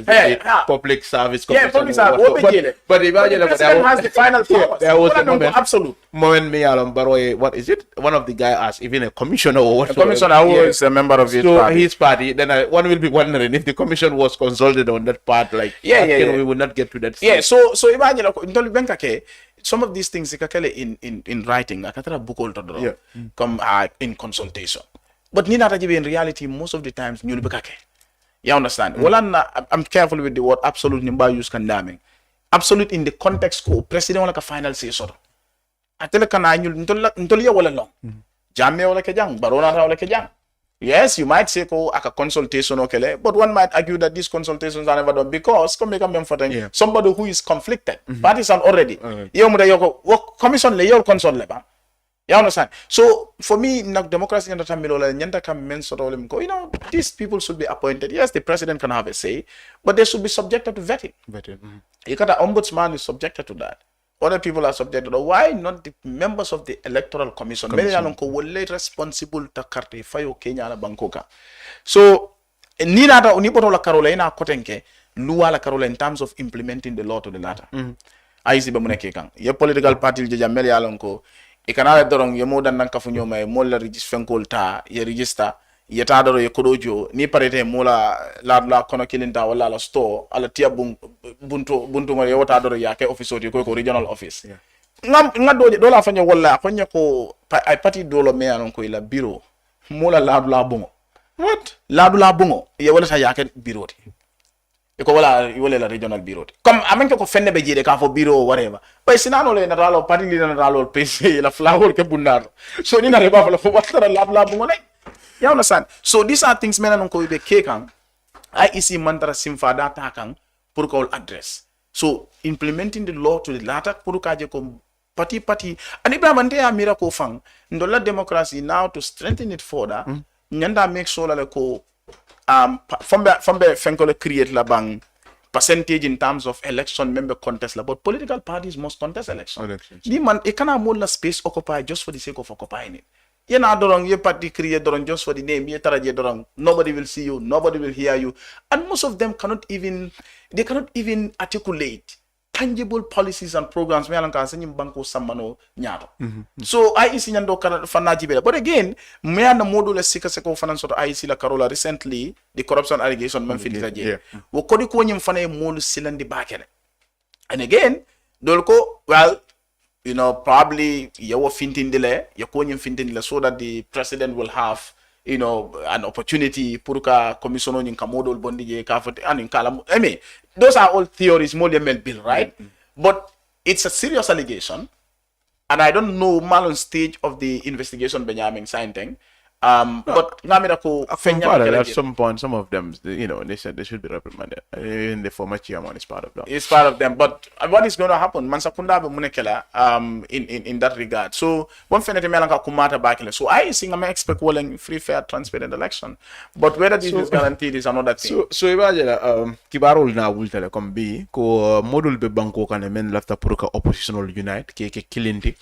Public service. Yeah, public service. But the president has the final power. There was a moment, absolute. Moment me along Baroy, what is it? One of the guy asked, even a commissioner or whatsoever. A commissioner who is a member of his party. His party. Then one will be wondering if the commission was consulted on that part. Like, we would not get to that stage. Yeah. So imagine, some of these things in writing, come in consultation. But in reality, most of the times, you understand? Well, I'm careful with the word absolute nimba use condemning. Absolute in the context ko president wala ka final say sort. Atele kana ntoliya wala long. Jamme wala ke jang, barona wala ke jang. Yes, you might say a consultation okay, but one might argue that these consultations are never done because somebody who is conflicted. Partisan already. Commission le consult leba. You understand? So for me, democracy and these people should be appointed. Yes, the president can have a say, but they should be subjected to vetting. You got an ombudsman is subjected to that. Other people are subjected. Why not the members of the electoral commission? Were responsible to karte fayo Kenya na Bangkoka. So nina ta unipoto la karola ina kotenke luwa la karola in terms of implementing the law to the latter. Aisi ba muneke kang. Ye political party je jameli alonko ikanale dorong ye modan nan kafunyo may mola register ta ye register ye tadoro ye kodojo ni parete mola la kono kilinta wala la store ala tia buntu ngore yo tadoro yake office oti ko regional office ngam do la fanya wala fanya ko ay party do lo me anon ko ila bureau mola la bongo what la bongo ye wala sa yake bureau ti ko wala la regional bureau comme amen ko fenne be jide ka fo bureau whatever bay sinano le na ralo party li na ralo pc la flower ke bunnar so ni na reba fo la fo watara la bongo lay. You understand? So these are things men don't be kekang. IEC mandara simfada takang purukol address. So implementing the law to the latter purukaje ko party and Ibrahim ya miracle fang ndola democracy now to strengthen it further. Nyanda make sure la ko from the fenkole create la bang percentage in terms of election member contest la, but political parties must contest elections. The man it cannot more space occupy just for the sake of occupying it. You're not dorong, you party create dorong just for the name, you taraje dorong. Nobody will see you, nobody will hear you. And most of them cannot even articulate tangible policies and programs. So I see nyando fanaji bela. But again, me and the module sika seko financial I see la Carola recently the corruption allegation man filtraje. Wo kodi ko nyim fana molu silandi bakele. And again, dolko well probably yawo fintindile yakonyi fintindile so that the president will have an opportunity puruka commissioner in kamodol bondije kafate and kala. I mean those are all theories more than bill, right? But it's a serious allegation and I don't know Malon stage of the investigation Benjamin Scienc But ngamira ko at some point, some of them, they said they should be reprimanded. Even the former chairman is part of them. It's part of them. But what is going to happen? Mansakunda be munekela in that regard. So one fenete melanka kumata bakile. So I think I expect well free, fair, transparent election. But whether this is guaranteed is another thing. So imagine kibarol na wultele kombi ko modul be banko kan men lafta pour ka oppositional unite ke kilindi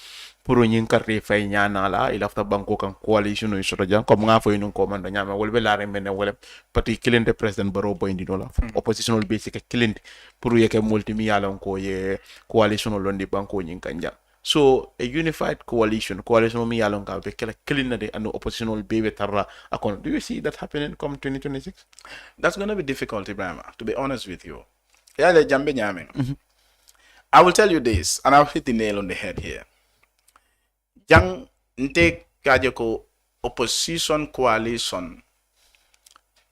pour ñing karre fay ñana la il afta banko kan coalition no soto jang comme nga fay ñu ko man ñama wol be la remene wala parti kilinde president baro boy ndi dola oppositional basic kilinde pour yeke multimi yala ko ye coalition no londi banko ñing kanja. So a unified coalition mi yala ka be kala kilinde and oppositional be tarra akon. Do you see that happening come 2026? That's going to be difficult, Ibrahim, to be honest with you. Yeah, the jambe nyame. I will tell you this, and I'll hit the nail on the head here. Jang nte kajeko opposition coalition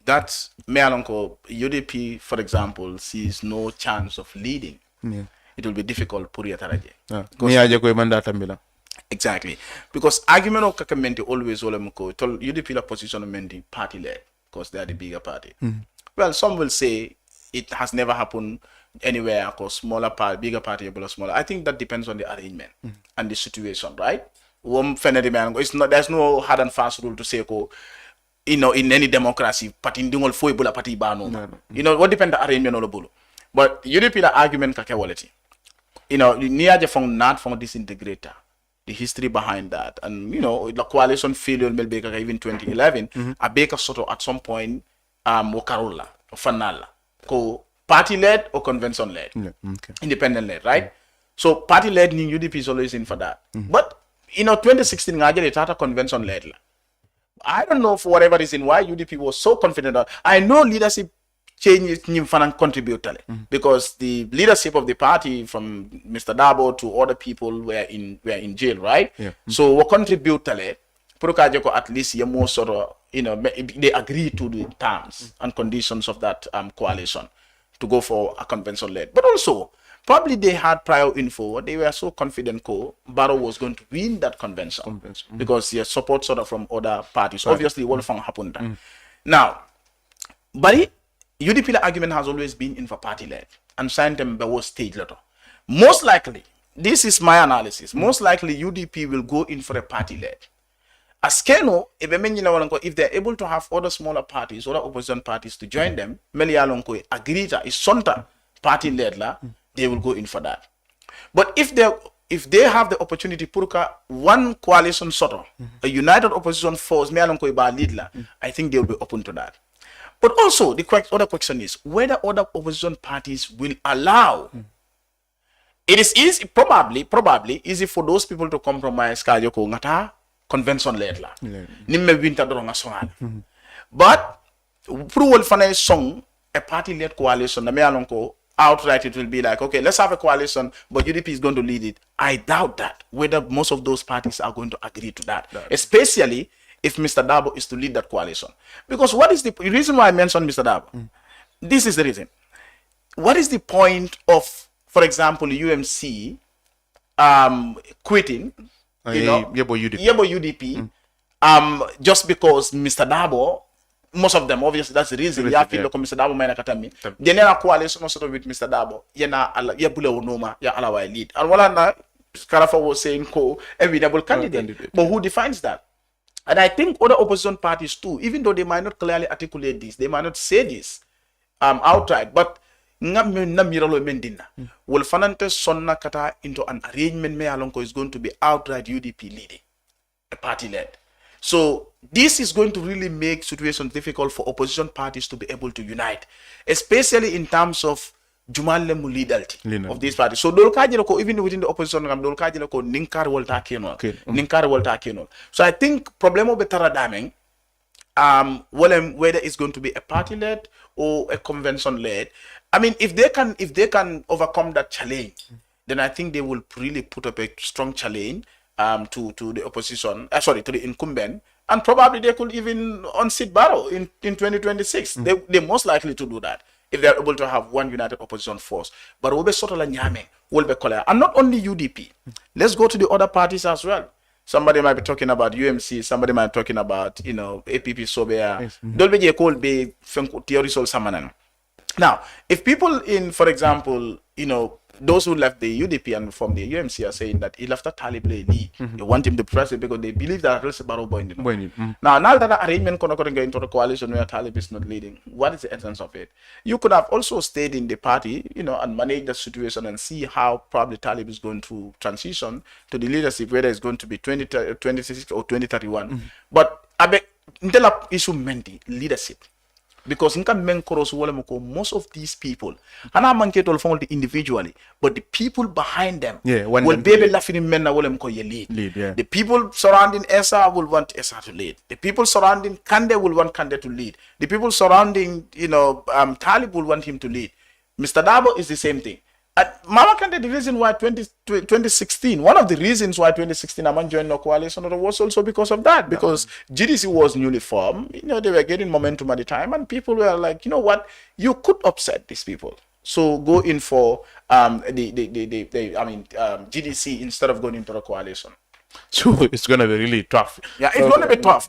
that mealonko UDP, for example, sees no chance of leading. Yeah. It will be difficult puri ataraje. Exactly. Because argument of kakamenti always olemko UDP la position menti party led because they are the bigger party. Well, some will say it has never happened anywhere because bigger party or smaller. I think that depends on the arrangement and the situation, right? It's not. There's no hard and fast rule to say, in any democracy, party ndingol foi bula party bano. What depend the arrangement or bulu. But UDP the argument kakewality. Niaje from not from disintegrator. The history behind that, and the coalition failure Melbeka even 2011, a baker sort of at some point, Wakarola or Fanala, party led or convention led, independent led, right? So party led UDP is always in for that, but 2016 ngaje tata convention led. I don't know for whatever reason why UDP was so confident. I know leadership changes contribute because the leadership of the party from Mr. Dabo to other people were in jail, right? Yeah. So we contribute at least more sort of they agree to the terms and conditions of that coalition to go for a convention led. But also probably they had prior info. They were so confident Barrow was going to win that convention. Because he has support sort of from other parties. Right. Obviously, what happened. Now, but UDP argument has always been in for party led and Scienc was stage letter. Most likely, this is my analysis. Most likely UDP will go in for a party led. As Keno, if they're able to have other smaller parties, other opposition parties to join them, Melialonko agree that is Sonta party led they will go in for that. But if they have the opportunity purka one coalition sort of a united opposition force, Melialonko ba lead I think they will be open to that. But also, the other question is whether other opposition parties will allow. It is easy, probably easy for those people to compromise Kajoko ngata convention led la. Nimme winter dronga songal. But Pruwol Fana song a party led coalition, na mealonko outright it will be like, okay, let's have a coalition, but UDP is going to lead it. I doubt that whether most of those parties are going to agree to that. Especially if Mr. Dabo is to lead that coalition. Because what is the reason why I mentioned Mr. Dabo? This is the reason. What is the point of, for example, UMC quitting, UDP, just because Mr. Dabo, most of them, obviously, that's the reason. Yeah, feel like Mr. Dabo might katami. Then a coalition also with Mr. Dabo. Ya bule onoma ya alawa lead. And wala Karafa was saying every double candidate. But who defines that? And I think other opposition parties too, even though they might not clearly articulate this, they might not say this outright, but will fanante sonna kata into an arrangement me alonko is going to be outright UDP leading, a party led. So this is going to really make situations difficult for opposition parties to be able to unite, especially in terms of Jumalle leadership of these parties. So even within the opposition, ninkar volta keno. So I think problemo betara daming whether it's going to be a party led or a convention led. I mean, if they can overcome that challenge, then I think they will really put up a strong challenge to the opposition, to the incumbent, and probably they could even unseat Barrow in 2026. They're most likely to do that if they're able to have one united opposition force. But we'll be sort of nyame, we'll be color. And not only UDP. Let's go to the other parties as well. Somebody might be talking about UMC, somebody might be talking about, APP Sobea. Don't be called be theory sol samanan. Now, if people for example, those who left the UDP and from the UMC are saying that he left a Talib lead. They want him to press it because they believe that Relse Barrow boy. Now that arrangement going into the coalition where Talib is not leading, what is the essence of it? You could have also stayed in the party, and manage the situation and see how probably Talib is going to transition to the leadership, whether it's going to be 2026 or 2031. But I bet until issue menti leadership. Because most of these people, and I'm individually, but the people behind them will be able to lead. The people surrounding Essa will want Essa to lead. The people surrounding Kande will want Kande to lead. The people surrounding, Talib will want him to lead. Mr. Dabo is the same thing. Mama Kande, the reason why 2016, one of the reasons why 2016 Aman joined the coalition was also because of that, because GDC was newly formed, they were getting momentum at the time, and people were like, what, you could upset these people. So go in for GDC instead of going into the coalition. So it's going to be really tough. Yeah, it's going to be tough.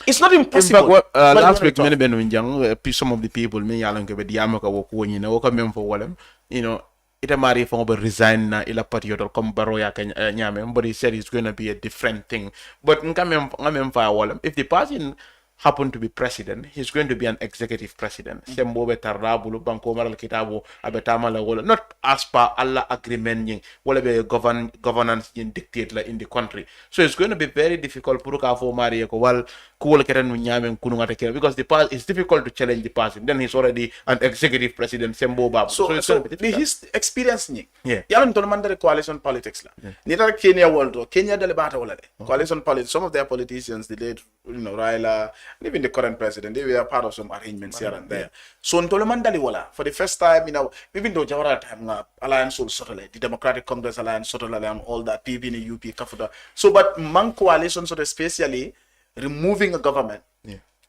It's not impossible. In fact, last week, some of the people, resign na ila patriotal come baroya nyame, but he said it's going to be a different thing. But if the party happen to be president, he's going to be an executive president. Not as per Allah agreement, whatever governance dictate in the country. So it's going to be very difficult for Maria because the party is difficult to challenge the party. Then he's already an executive president. So his experience yeah. Coalition politics Kenya world Kenya coalition politics. Some of their politicians, the late Raila, even the current president, they were part of some arrangements here and there. So for the first time, even though Jawara time alliance will settle, the Democratic Congress alliance settle and all that, PB in the UP, Kafuda. So but man coalition sort of especially removing a government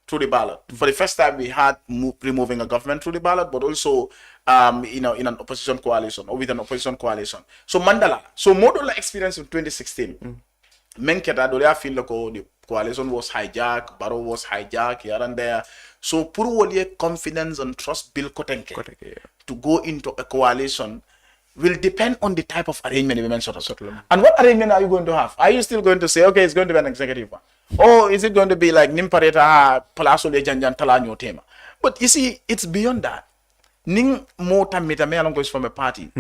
through the ballot. For the first time, we had removing a government through the ballot, but also in an opposition coalition or with an opposition coalition. So Mandala, so Modola experience in 2016. Menketa, do they feel like the coalition was hijacked, Barrow was hijacked here and there. So Puru confidence and trust Bill Kotenke to go into a coalition will depend on the type of arrangement we mentioned. And what arrangement are you going to have? Are you still going to say, okay, it's going to be an executive one? Or is it going to be like Nimpareta, Palazzo Lejanjan, Talanyo Tema? But you see, it's beyond that. Ning Mota Metamelongo is from a party.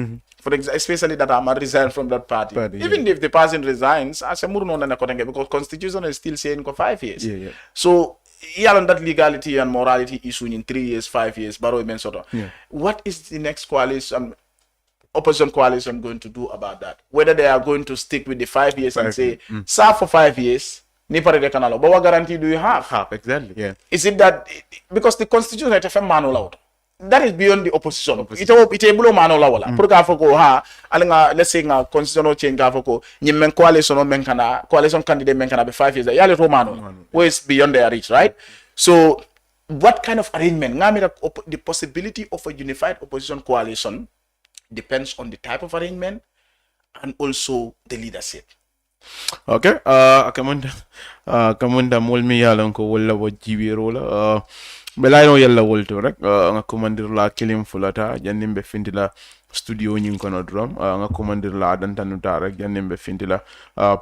For example, especially that I'm resigned from that party. Even if the person resigns, as a because constitution is still saying for 5 years. So on that legality and morality issue in 3 years, 5 years, Barrow Mensota. What is the next coalition, opposition coalition going to do about that? Whether they are going to stick with the 5 years and say, serve for 5 years, but what guarantee do you have? Exactly, Is it that, because the constitution is a manual out. That is beyond the opposition. It's a below manual wala. Let's say constitutional change coalition or coalition candidate menkana be 5 years. Yale romano, where is beyond their reach, right? So what kind of arrangement? The possibility of a unified opposition coalition depends on the type of arrangement and also the leadership. Okay, kamunda mulmi yalan ko wala wajibi rola bela no yalla wolto rek nga commander la kilim fulata jannimbe findila studio nyin kono drum nga commander la dantanuta rek jannimbe findila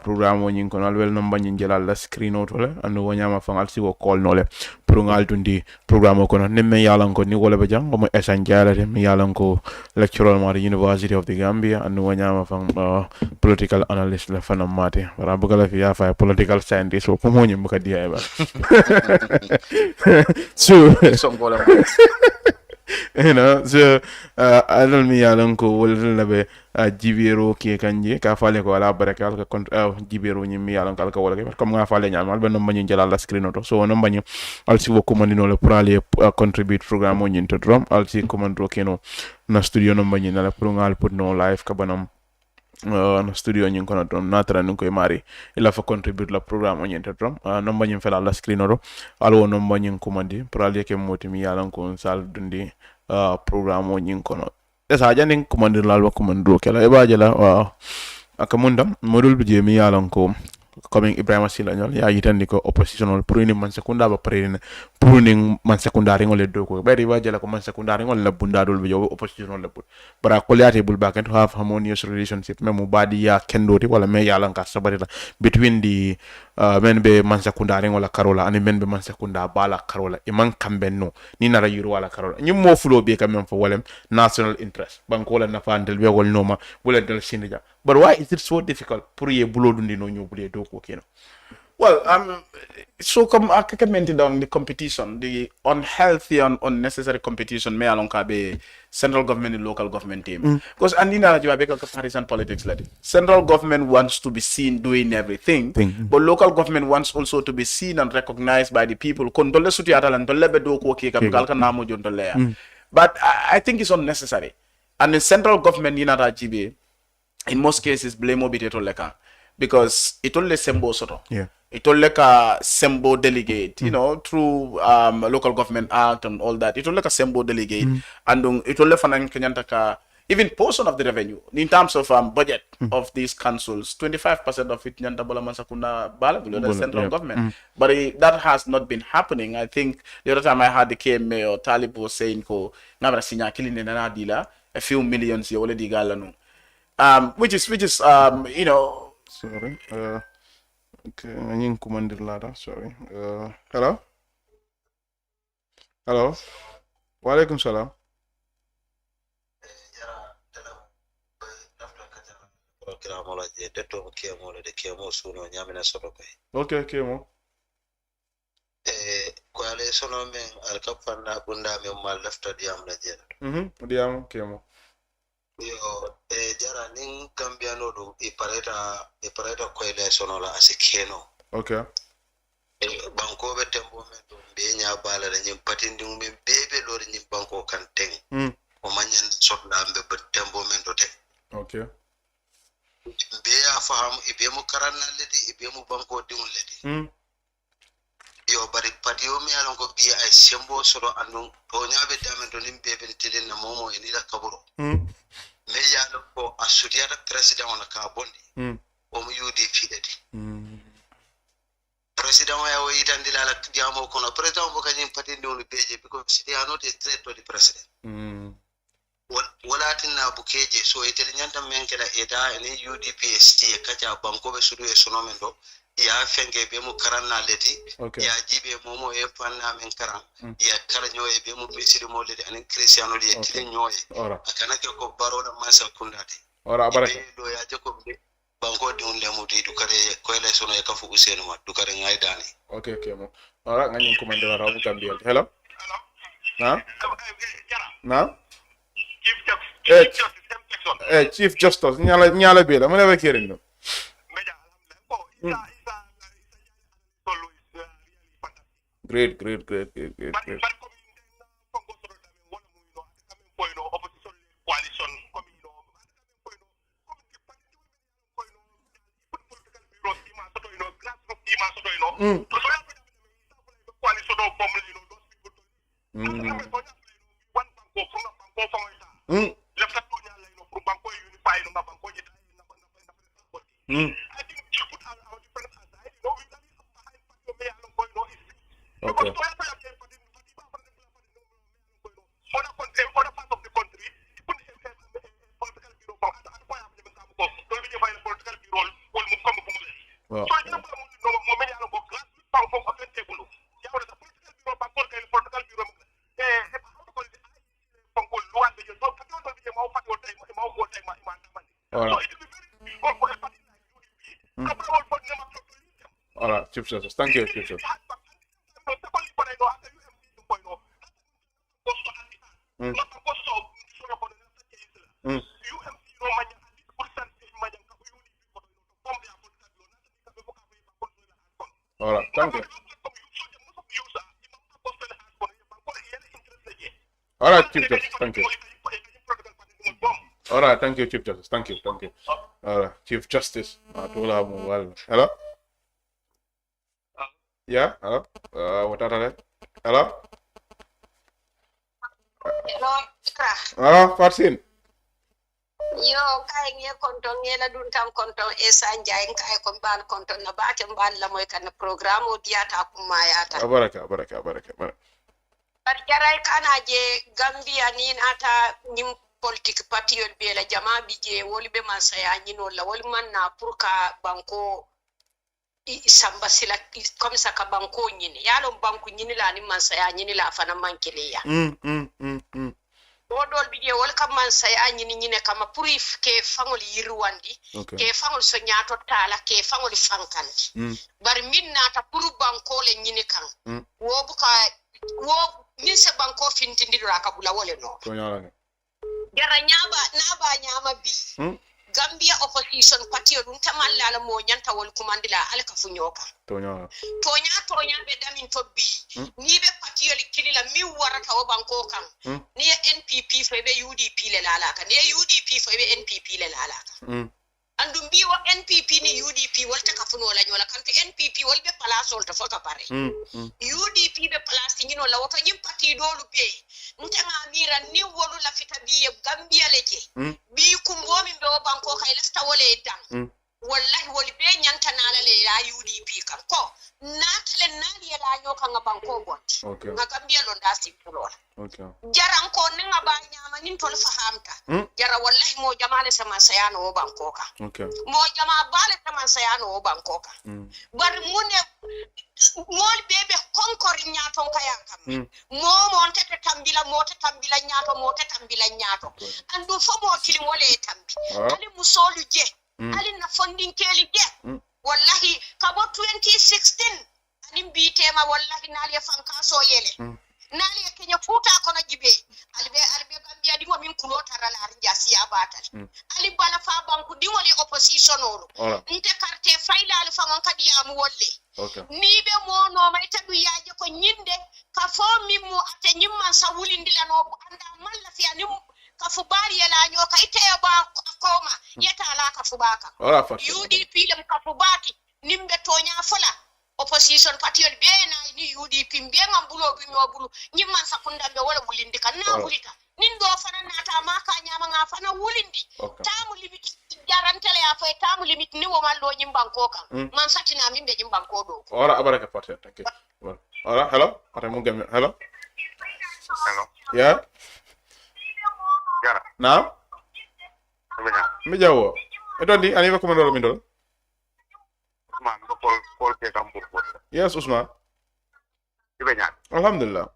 programme nyin kono wel no bagni jelal la screen out wala anu wonyama fangal si wo call nole pour ngal tundi programme kono nemme yalan ko ni wala be jang mo Essa Njie mi yalan ko lecturer ma University of the Gambia anu wonyama fang political analyst la fanam mate wala bugala fi ya fa political scientist ko mo nyim ka dia ba so so adal mi yalan ko wala be jibero ke kanje ka fale ko wala barakal ka jibero ni mi yalan ka wala comme nga fale nyamal be no bañu jala la screen auto so no bañu alsi wo commandino le pour aller contribute programme on into drum alsi commando keno na studio no bañu na la pour ngal put no live ka banam no studio nyin kono don natra nun koy mari ila fa contribute la programme on into drum no bañu fela la screen auto alwo no bañu commandi pour aller ke moti mi yalan ko sal dundi programme on nyin kono esa janding commander la commander kala e baaje la akamunda modul bije mi yalan ko coming Ibrahima Sila nyol ya yitandi ko oppositional pour ni man sekunda ba pare pour ni man sekundari ngol do ko bari wa jala ko man sekundari ngol la bunda dol be yo oppositional la bara ko liati bul back and to have harmonious relationship memu badi ya kendoti wala me yala nka sabari between the men be man sekundari ngol la karola ani men be man sekunda bala karola e man kambe no ni nara yuru wala karola nyum mo fulo be kam fo walem national interest banko la nafa andel be wol noma wala del sinija. But why is it so difficult pour ye bulo dundi no nyobule do ko keno? Well, so come I commented on the competition, the unhealthy and unnecessary competition may along be central government and local government team. Because andina you have a comparison politics like central government wants to be seen doing everything, but local government wants also to be seen and recognized by the people. But I think it's unnecessary. And the central government in most cases blame leka because it only sembo soto. It only a sembo delegate, you know, through local government act and all that. It only a sembo delegate and it only fanan kenyantaka even portion of the revenue in terms of budget of these councils, 25% of it nyanta bola masakunda bala below the central government. But that has not been happening. I think the other time I had the KMA or Talib was saying ko nabra sinya killing na dila a few millions you already galano. Which is you know, sorry. Okay, ngin kumandir lada, sorry. Hello? Hello? Wa alaikum salam. Okay, Kemo. Coalition men alkapana bunda me mal lefta diam la jena. Diam Kemo. Yo jara ning cambiano do e pareta coalition la asikeno. Okay. Banko be tembo men do be nya bala la nyim patindi me bebe lori nyim banko kan teng. O manyen sotla be tembo men do te. Okay. Be ya faham ibe mu karanna ledi ibe mu banko dum ledi. Yo bari patio mi alon ko biya ay sembo soro andon to nyaabe damen to nim bebe tilin na momo e nila kaburo. Me ya ko asuriya da president on ka bondi. O mu UDP ledi. President ya wo itandila la diamo kono president bo kanyim patindi on beje because they are not a threat to the president. Wala tinna bukeje so itali nyanta menkela eda ene UDPST kacha banko be sudu e sonomendo ya fenge be mu karanna leti ya jibe momo e panna men karan ya karanyo e be mu misiri mo leti anen Cristiano li tile nyoy akana ke ko baroda masa kundati ora bare do ya jeko be banko di un lemuti du kare ko ele sono e kafu usenu ma du kare ngai dani. Okay mo ora ngani komando ra mu kambiel. Hello na Chief Justice nyala bela mo never hearing no. Great. All right, Chief Justice. Thank you, Chief Justice. All right, thank you. All right, Chief Justice. Thank you. All right, thank you, Chief Justice. Thank you. All right, Chief Justice. Hello? Yeah, hello? What are they? Hello? Hello, Farsin. Yo kay nge konton ngela dun tam konton Essa Njie kay ko ban konton na bate ban la moy kan programme o diata kumayata. Baraka. Bar jaray kana je Gambia ni ata nim politique patriote be la jama bi je woli be man saya nyino la woli man na pour ka banko samba sila comme ça ka banko nyini yalo banko nyini la ni man saya nyini la fana mankele ya. Wodol bi je wol kam man saya nyini kama pour ke fangol yirwandi ke fangol so nyaato tala ke fangol fankandi bar min nata pour banko le nyini kan wo buka wo min se banko fintindi raka bula wole no to nyala jara nyama bi Gambia opposition party dun tamalla la mo nyanta wol kumandila alka funyoka to nyala tonya be damin to bi ni be party li kilila mi warata wo banko kan ni NPP fo be UDP le lalaka ni UDP fo be NPP le lalaka andum bi wo NPP ni UDP wolta ka funo la nyola kan NPP wol be place wolta fo ka pare UDP be place ngino la woto nyim parti dolu be ntanga mira ni wolu la fita bi Gambia leje bi kumbo mi be wo banko kay lasta wole dan wallahi wol be nyanta nala le la UDP kan ko natale nali la nyoka nga banko bot nga Gambia lo ndasi pulola jaran ko ni nga ba nyama nin tol fahamta jara wallahi mo jamale sama sayano wo banko ka mo jama bale sama sayano wo banko ka bar mune mol bebe konkor nyato kaya kam mo tete tambila nyato andu fo mo kili wole tambi ali musolu je ali na funding keli je wallahi kabo 2016 anim bitema wallahi nali fanka so yele nali kenya futa kono jibe albe Gambia dingo min kulota rala arja siya batal ali bala fa banku dingo li opposition oro nte carte fayla al fa kadi am wolle ni be mo no may tagu yaaje ko nyinde ka fo mimmo ate nyimman sa wulindila no anda malla fi anim ka fu bari yala nyo ka ite ba koma yeta ala ka fu baka UDP lam ka fu baki nimbe tonya fola opposition party be na ni UDP be ngambulo bi nyobulu nyimman sakunda be wala wulindi kan na wulita nin do fana nata maka nyama nga fana wulindi tamu limit jarantele ya fa tamu limit ni wo mallo nyimbanko kan man satina mimbe nyimbanko do ora abaraka party thank you ora hello ora mo gam hello yeah Yara. Now? Mijawo. Edondi aniva komando mindol. Usman, Paul ke kambur. Yes, Usman. Ibenya. Alhamdulillah.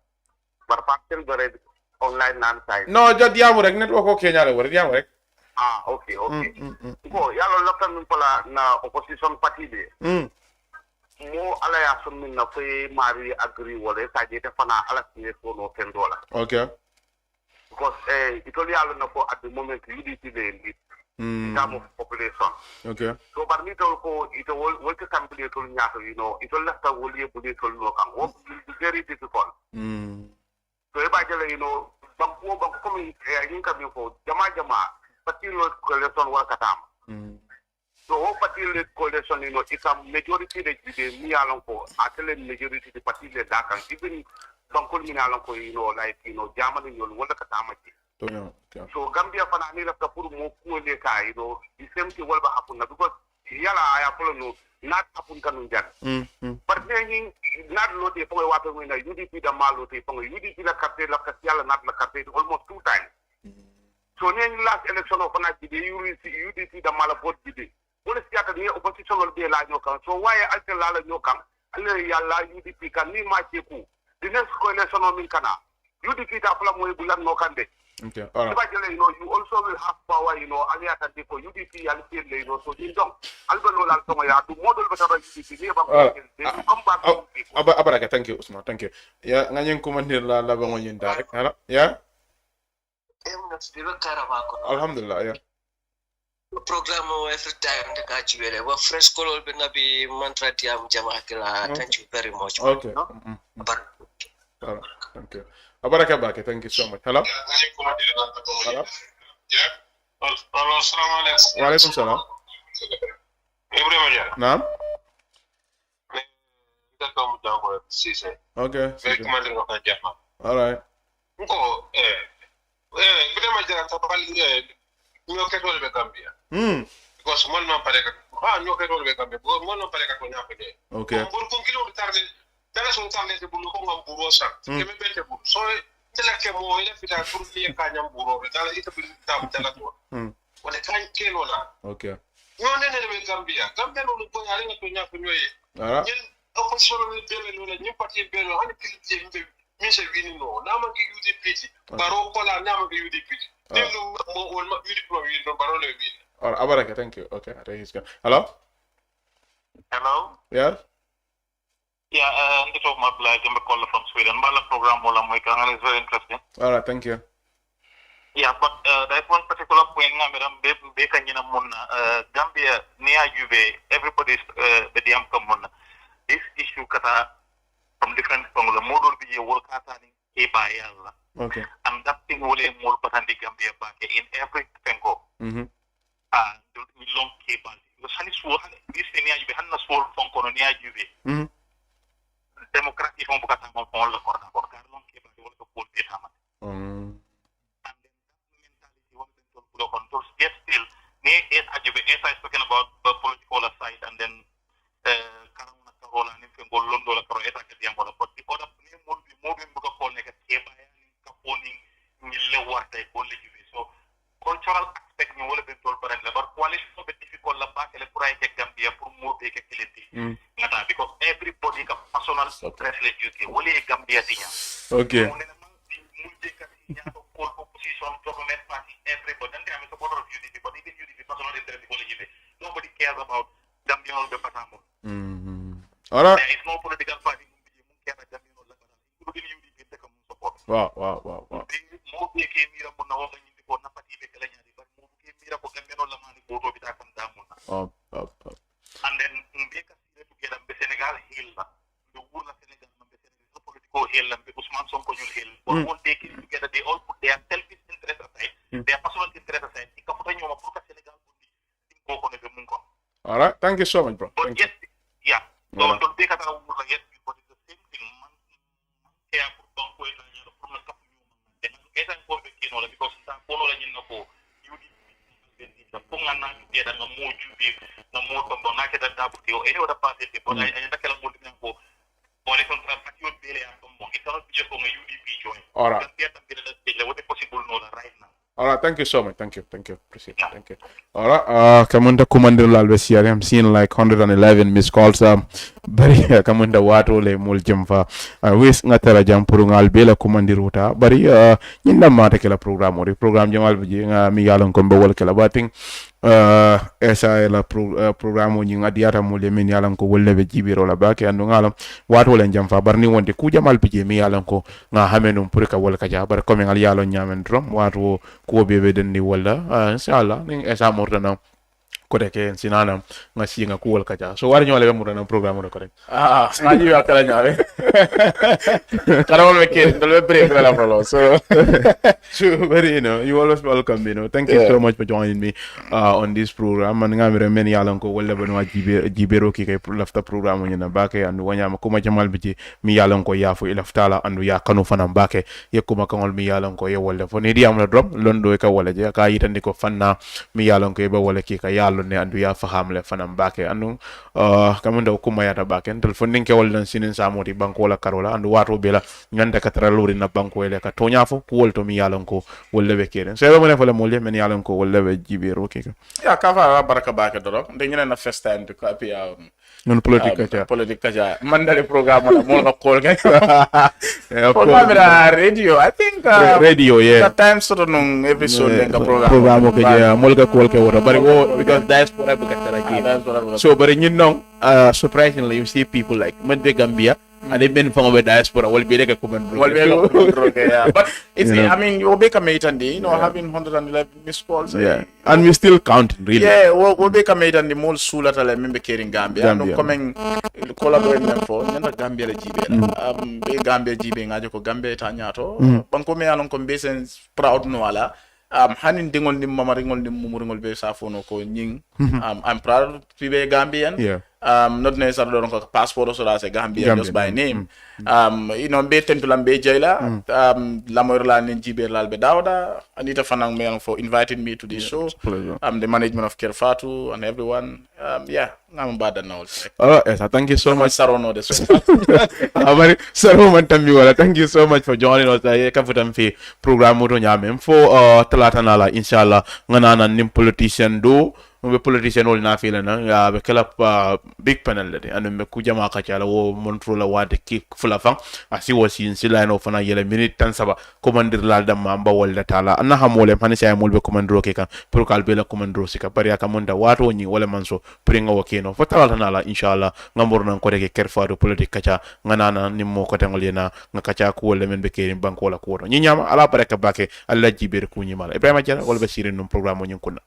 Bar pakten bare online nan site. No, just diamu rek network ko Kenya le wor diamu rek. Ah, okay. Bo yalo lokal min pala na opposition party be. Mo ala ya sun min na fe mari agree wala sa je te fana ala sine so no tendola. Okay. Because Italy at the moment UDP in terms of population. Okay. So but me told ko it will come to you know, it will last a whole year to work very difficult. So everybody you know, Banko coming income for Jama, particular coalition work at so what particular coalition, you know, it's a majority that me along for actually majority the particular dark and even Bankul Minalako, you know, like, you know, Germany, you know, so Gambia Fanani of the Puru Mokuleka, you know, the same thing will happen because Yala, I follow not happen Kanunjan. But then not load the water when UDP the Malo, UDP the Capella Casiala, not the Capella almost 2 times. So then last election of an UDP the Malabot did. What is the opposition will be like no so why I tell Lala no come? Yala UDP can name my people. The next coalition of Minkana, you defeat Aflamu Bulan Nokande. Okay, all right. You know, you also will have power, you know, Ali Atati for UDP and you know, so you don't. Albano Laltoya to model better UDP. They come back. Abaraka, thank you, Usman, thank you. Yeah, Nanyan Commander La Lavon direct. Yeah? Alhamdulillah, yeah. Program every time the catch you were fresh color be mantra diam jamakila. Thank you very much. Okay. Thank you. Abaraka Baki, thank you so much. Hello? Hello? Hello, assalamu alaikum. Wa alaikum salam. Ibrahim. Naam? Okay. All right. ñoo ketol be Gambia because mon non pare ka ñoo ketol be Gambia because mon non pare ka ko ñaako de okay bur ko kilo tarde dala so tarde de bulu ko ngam buro sa ke me bente buru so tela ke mo ile fita pour lié ka ñam buro dala ita bi tam dala to wala kan kelo la okay ñoo nene be Gambia no ko ñaari nga to ñaako ñoy ñen opposition ni bele no la ñi parti bele hani kiliti mbe mise vini no nama ki UDP baro ko la nama ki UDP delu mo wol ma UDP no wi no baro le wi all right abaraka thank you okay I think he's gone hello yeah I'm the talk my black and call from Sweden bala program mola moy kan is very interesting all right thank you yeah but that one particular point ngam be kanyina mun Gambia near Juve everybody is the diam common this issue kata from different from the model be work happening e ba yalla okay and that thing will more patandi Gambia back in every pengo we long cable because hani so this near Juve hanna so from colonia Juve democratic from bukata mo on la corner for long cable will ko pol de tama and then mentality one to control yet still ne Essa Njie is talking about the political side and then karuna karola ni fengo londo la karo Essa ke diambo la but the other ni mo bi buka ko ne ka keba ni ka poni ni le warta ko le Juve so cultural aspect ni wala ben tol parent la bar coalition be difficult la ba ke le pour ay ke Gambia pour mo be ke kiliti ngata because everybody ka personal stress le juke wala Gambia tinya okay opposition government party everybody and I'm a supporter of UDP but even UDP personal interest wala Juve nobody cares about Gambia all the patamo all right there is no political party who care about Gambia all the patamo including UDP they come support wow mo be ke mira mo na wala ni ko na parti be kala nyadi but mo ke mira ko Gambia all la mani ko to bita kan damuna and then be ka sire together be Senegal hill la do wona Senegal be Senegal political hill la be Ousmane Sonko ñu hill but all they came together they all put their selfish interest aside their personal interest aside ka foto ñoma pour ka Senegal ko ko ne be mun ko all right thank you so much bro but yes yeah don't be ka ta wala yes but it's the same thing man care pour don ko la ñu pour na ka ñu man esa ko be kino la because ta ko la ñu nako ponga na dia dan mo jubi na mo ko bona ke da dabu tio any other party te bona ay da kala mo din ko ole kontra party on bele am mo it cannot be just on a UDP join all right what is possible no right now all right thank you so much thank you appreciate it thank you all right kamunda commander lalbe siare I'm seeing like 111 missed calls bari kamunda wato le mul jemfa wis ngatara jam pour ngal bela commander ruta bari nyinda mata kala program jamal bi mi yalon ko mbewol kala bating esa la programme ñi ngadiata mo le min yalan ko wolle be jibiro la bake andu ngala wato len jam fa barni wonde ku jamal bi mi yalan ko nga hamenum pour ka wol ka ja bar ko mi ngal yalon nyamen drom wato ko bebe den ni wala inshallah ni esa mortana ko de ke sinana nga si nga ko wol ka ja so war ñole be mortana programme ko rek nga ji akala ñaare karawol be ke dol be break la prolo so very you always welcome thank you so much for joining me on this program man nga mi remen yalan ko wala ban wa jibero ki kay lafta program ñu na bake andu wanyama kuma jamal bi mi yalan ko yafu ilaftala andu ya kanu fanam bake yekuma kangol mi yalan ko ye wala fo ni diam la drop londo ka wala je ka yitandi ko fanna mi yalan ko be wala ki ka yalo ne andu ya faham le fanam bake andu kamunda kuma yata bake telefon ninke wala sinin samoti banko la karola andu wato bela nganda ka tralori na banko ele ka tonya fo ko wolto mi yalan ko wala be keren so be mo ne fo le molye men yalan ko wala be jibero ki ya kafa baraka bake doro de ngene na first time to copy non politique kacha mandale programme la mo ko kol ga programme la radio I think radio that time sort of non episode lenga programme ko je mol ga kol ke wora bari wo because diaspora be katara so bari ñin non surprisingly you see people like men de Gambia and they've been from the diaspora will be like a common but it's I mean you be committed having 111 missed calls and we still count really we'll be committed the more sula tale membe kering Gambia no coming collaborate them for nyanda Gambia la jibe be Gambia jibe ngajo ko Gambia ta nyato banko me alon ko be sen proud no wala hanin dingol nim mama ringol nim mumringol be safono ko nying I'm proud to be Gambian not necessarily don't have passport so that's a Gambia just by name. You know, be tentulam be jaila. La moirla Njibe Lalbe Dauda. Anita Fanang Mel for inviting me to this show. The management of Kerfatu and everyone. Yeah, I'm bad now. Oh, yes, thank you so much. Sarono the thank you so much for joining us. Kafutam fi program mo nyame for talata nala inshallah ngana nim politician do be politician ol na feel na be kala big panel de and me kujama ka chala wo montrola wade ki fulafang asi wasi insila no fana yele minute tan saba commander la dam mamba wala tala anna hamole pani say mol be commandro ke kan pour kal be la commandro sika pari aka monda wato ni wala manso pringa wakeno fo talata nala inshallah ngambor nan ko de kerfado politique kacha ngana nimmo ko tangol yena ngakacha ko wala men be kerim banko wala ko ni nyama ala baraka bake alla jiber ku nyima Ibrahima Jara wala be sirin num programme nyin kunna.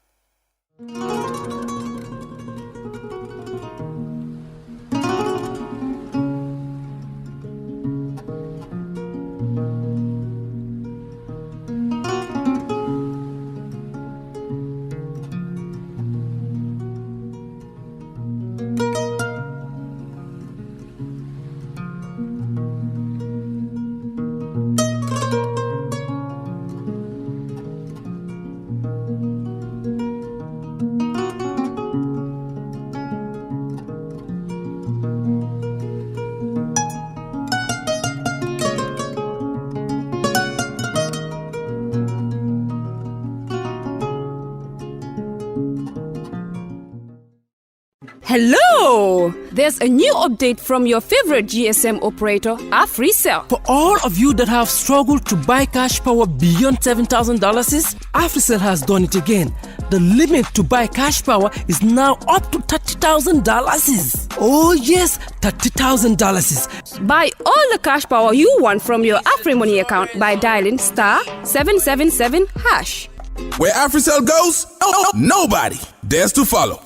Hello! There's a new update from your favorite GSM operator, AfriCell. For all of you that have struggled to buy cash power beyond $7,000, AfriCell has done it again. The limit to buy cash power is now up to $30,000. Oh yes, $30,000. Buy all the cash power you want from your AfriMoney account by dialing *777#. Where AfriCell goes, nobody dares to follow.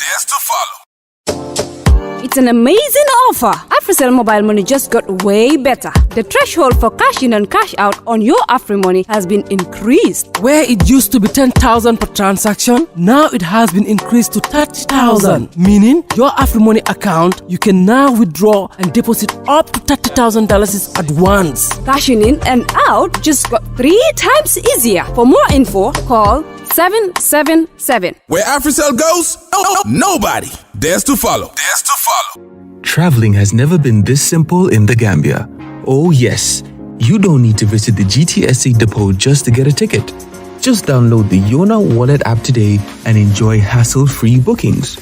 It's an amazing offer. AfriCell mobile money just got way better. The threshold for cash in and cash out on your AfriMoney has been increased. Where it used to be 10,000 per transaction, now it has been increased to 30,000. Meaning, your AfriMoney account, you can now withdraw and deposit up to $30,000 at once. Cashing in and out just got 3 times easier. For more info, call 777. Where AfriCell goes, nobody dares to follow. Traveling has never been this simple in the Gambia. Oh yes, you don't need to visit the GTSA depot just to get a ticket. Just download the Yona Wallet app today and enjoy hassle-free bookings.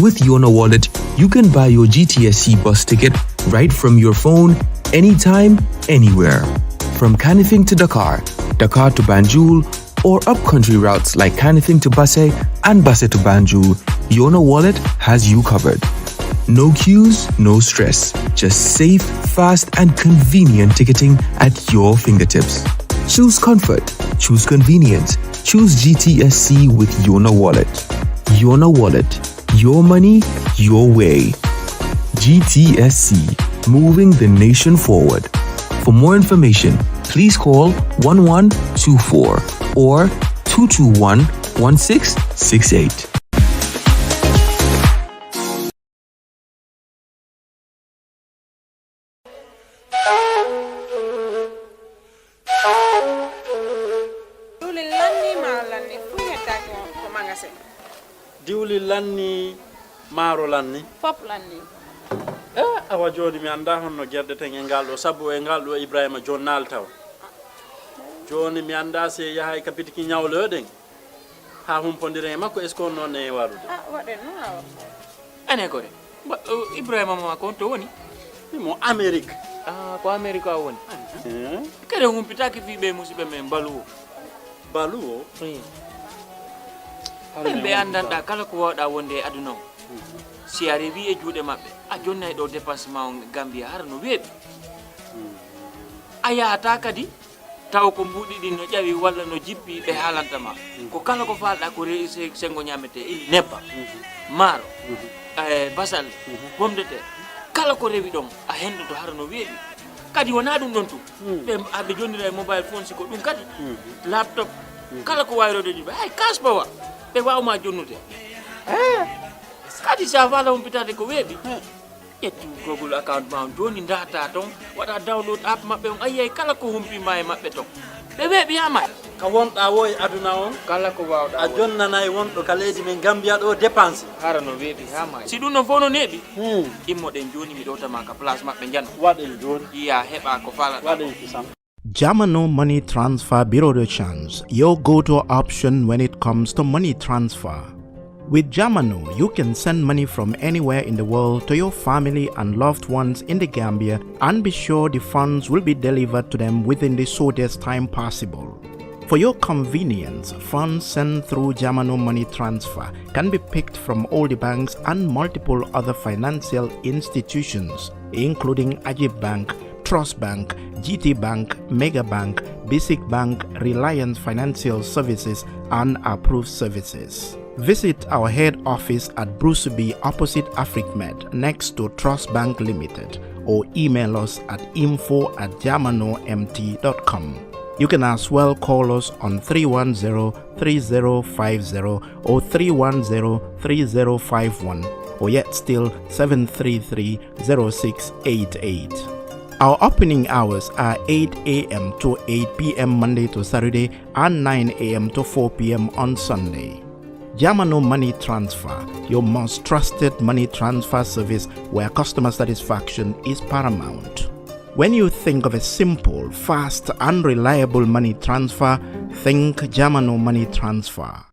With Yona Wallet, you can buy your GTSC bus ticket right from your phone, anytime, anywhere. From Kanifing to Dakar, Dakar to Banjul, or up-country routes like Kanifing to Basse and Basse to Banjul, Yona Wallet has you covered. No queues, no stress. Just safe, fast, and convenient ticketing at your fingertips. Choose comfort. Choose convenience. Choose GTSC with Yona Wallet. Yona Wallet. Your money, your way. GTSC. Moving the nation forward. For more information, please call 1124 or 221-1668. diwli lanni maaro lanni fop lanni awa joni mi anda honno gerdeten e ngal ɗo sabu e ngal ɗo Ibrahima jonnal taw joni mi anda se yahay ka pitiki ñawloɗen ha humpodire makko est ce que noon e warude waɗen no awa ane ko de Ibrahima ma ko to woni mo Amérique ko Amérique a woni kede humpitaki fi ɓe musidɓe men baluwo ɓe andanɗa kala ko wawɗa wonde e aduna o si a rewi e juuɗe maɓɓe a jonnay ɗo dépassement o Gambia hara no weeɓi a yahata kadi taw ko mbuɗi ɗi no ƴawi walla no jippi ɓe haalantama ko kala ko falɗa ko sengo ñamete ili nebba maaro basal pomme de terre kala ko rewi ɗon a hendoto hara no weeɓi kadi wona ɗum ɗon tum ɓe jonnira e mobile phone siko ɗum kadi laptop kala ko wayrode ɗi hay kaspawa ɓe wawma jonnude kadi sa fala umpitade ko webi yetti Google account ma joni data ton wada download app mabbe on ayay kala ko humpi may mabbe ton be webi ama ka wonɗa wo e aduna on kala ko wawɗa a jonnanayi wonɗo ka leydi men Gambia ɗo dépense hara no weeɓi ha ma si ɗum no fof no neeɓi immoɗen joni mi ɗowtama ka place maɓɓe jano waɗen joni iya heɓa ko falata waɗen kisam Jamano Money Transfer Bureau de Change, your go-to option when it comes to money transfer. With Jamano, you can send money from anywhere in the world to your family and loved ones in the Gambia and be sure the funds will be delivered to them within the shortest time possible. For your convenience, funds sent through Jamano Money Transfer can be picked from all the banks and multiple other financial institutions, including Ajib Bank, Trust Bank, GT Bank, Mega Bank, Basic Bank, Reliance Financial Services, and Approved Services. Visit our head office at Bruceby opposite AfricMed next to Trust Bank Limited or email us at info@jamanomt.com. You can as well call us on 310-3050 or 310-3051 or yet still 733-0688. Our opening hours are 8 a.m. to 8 p.m. Monday to Saturday and 9 a.m. to 4 p.m. on Sunday. Jamano Money Transfer, your most trusted money transfer service where customer satisfaction is paramount. When you think of a simple, fast, and reliable money transfer, think Jamano Money Transfer.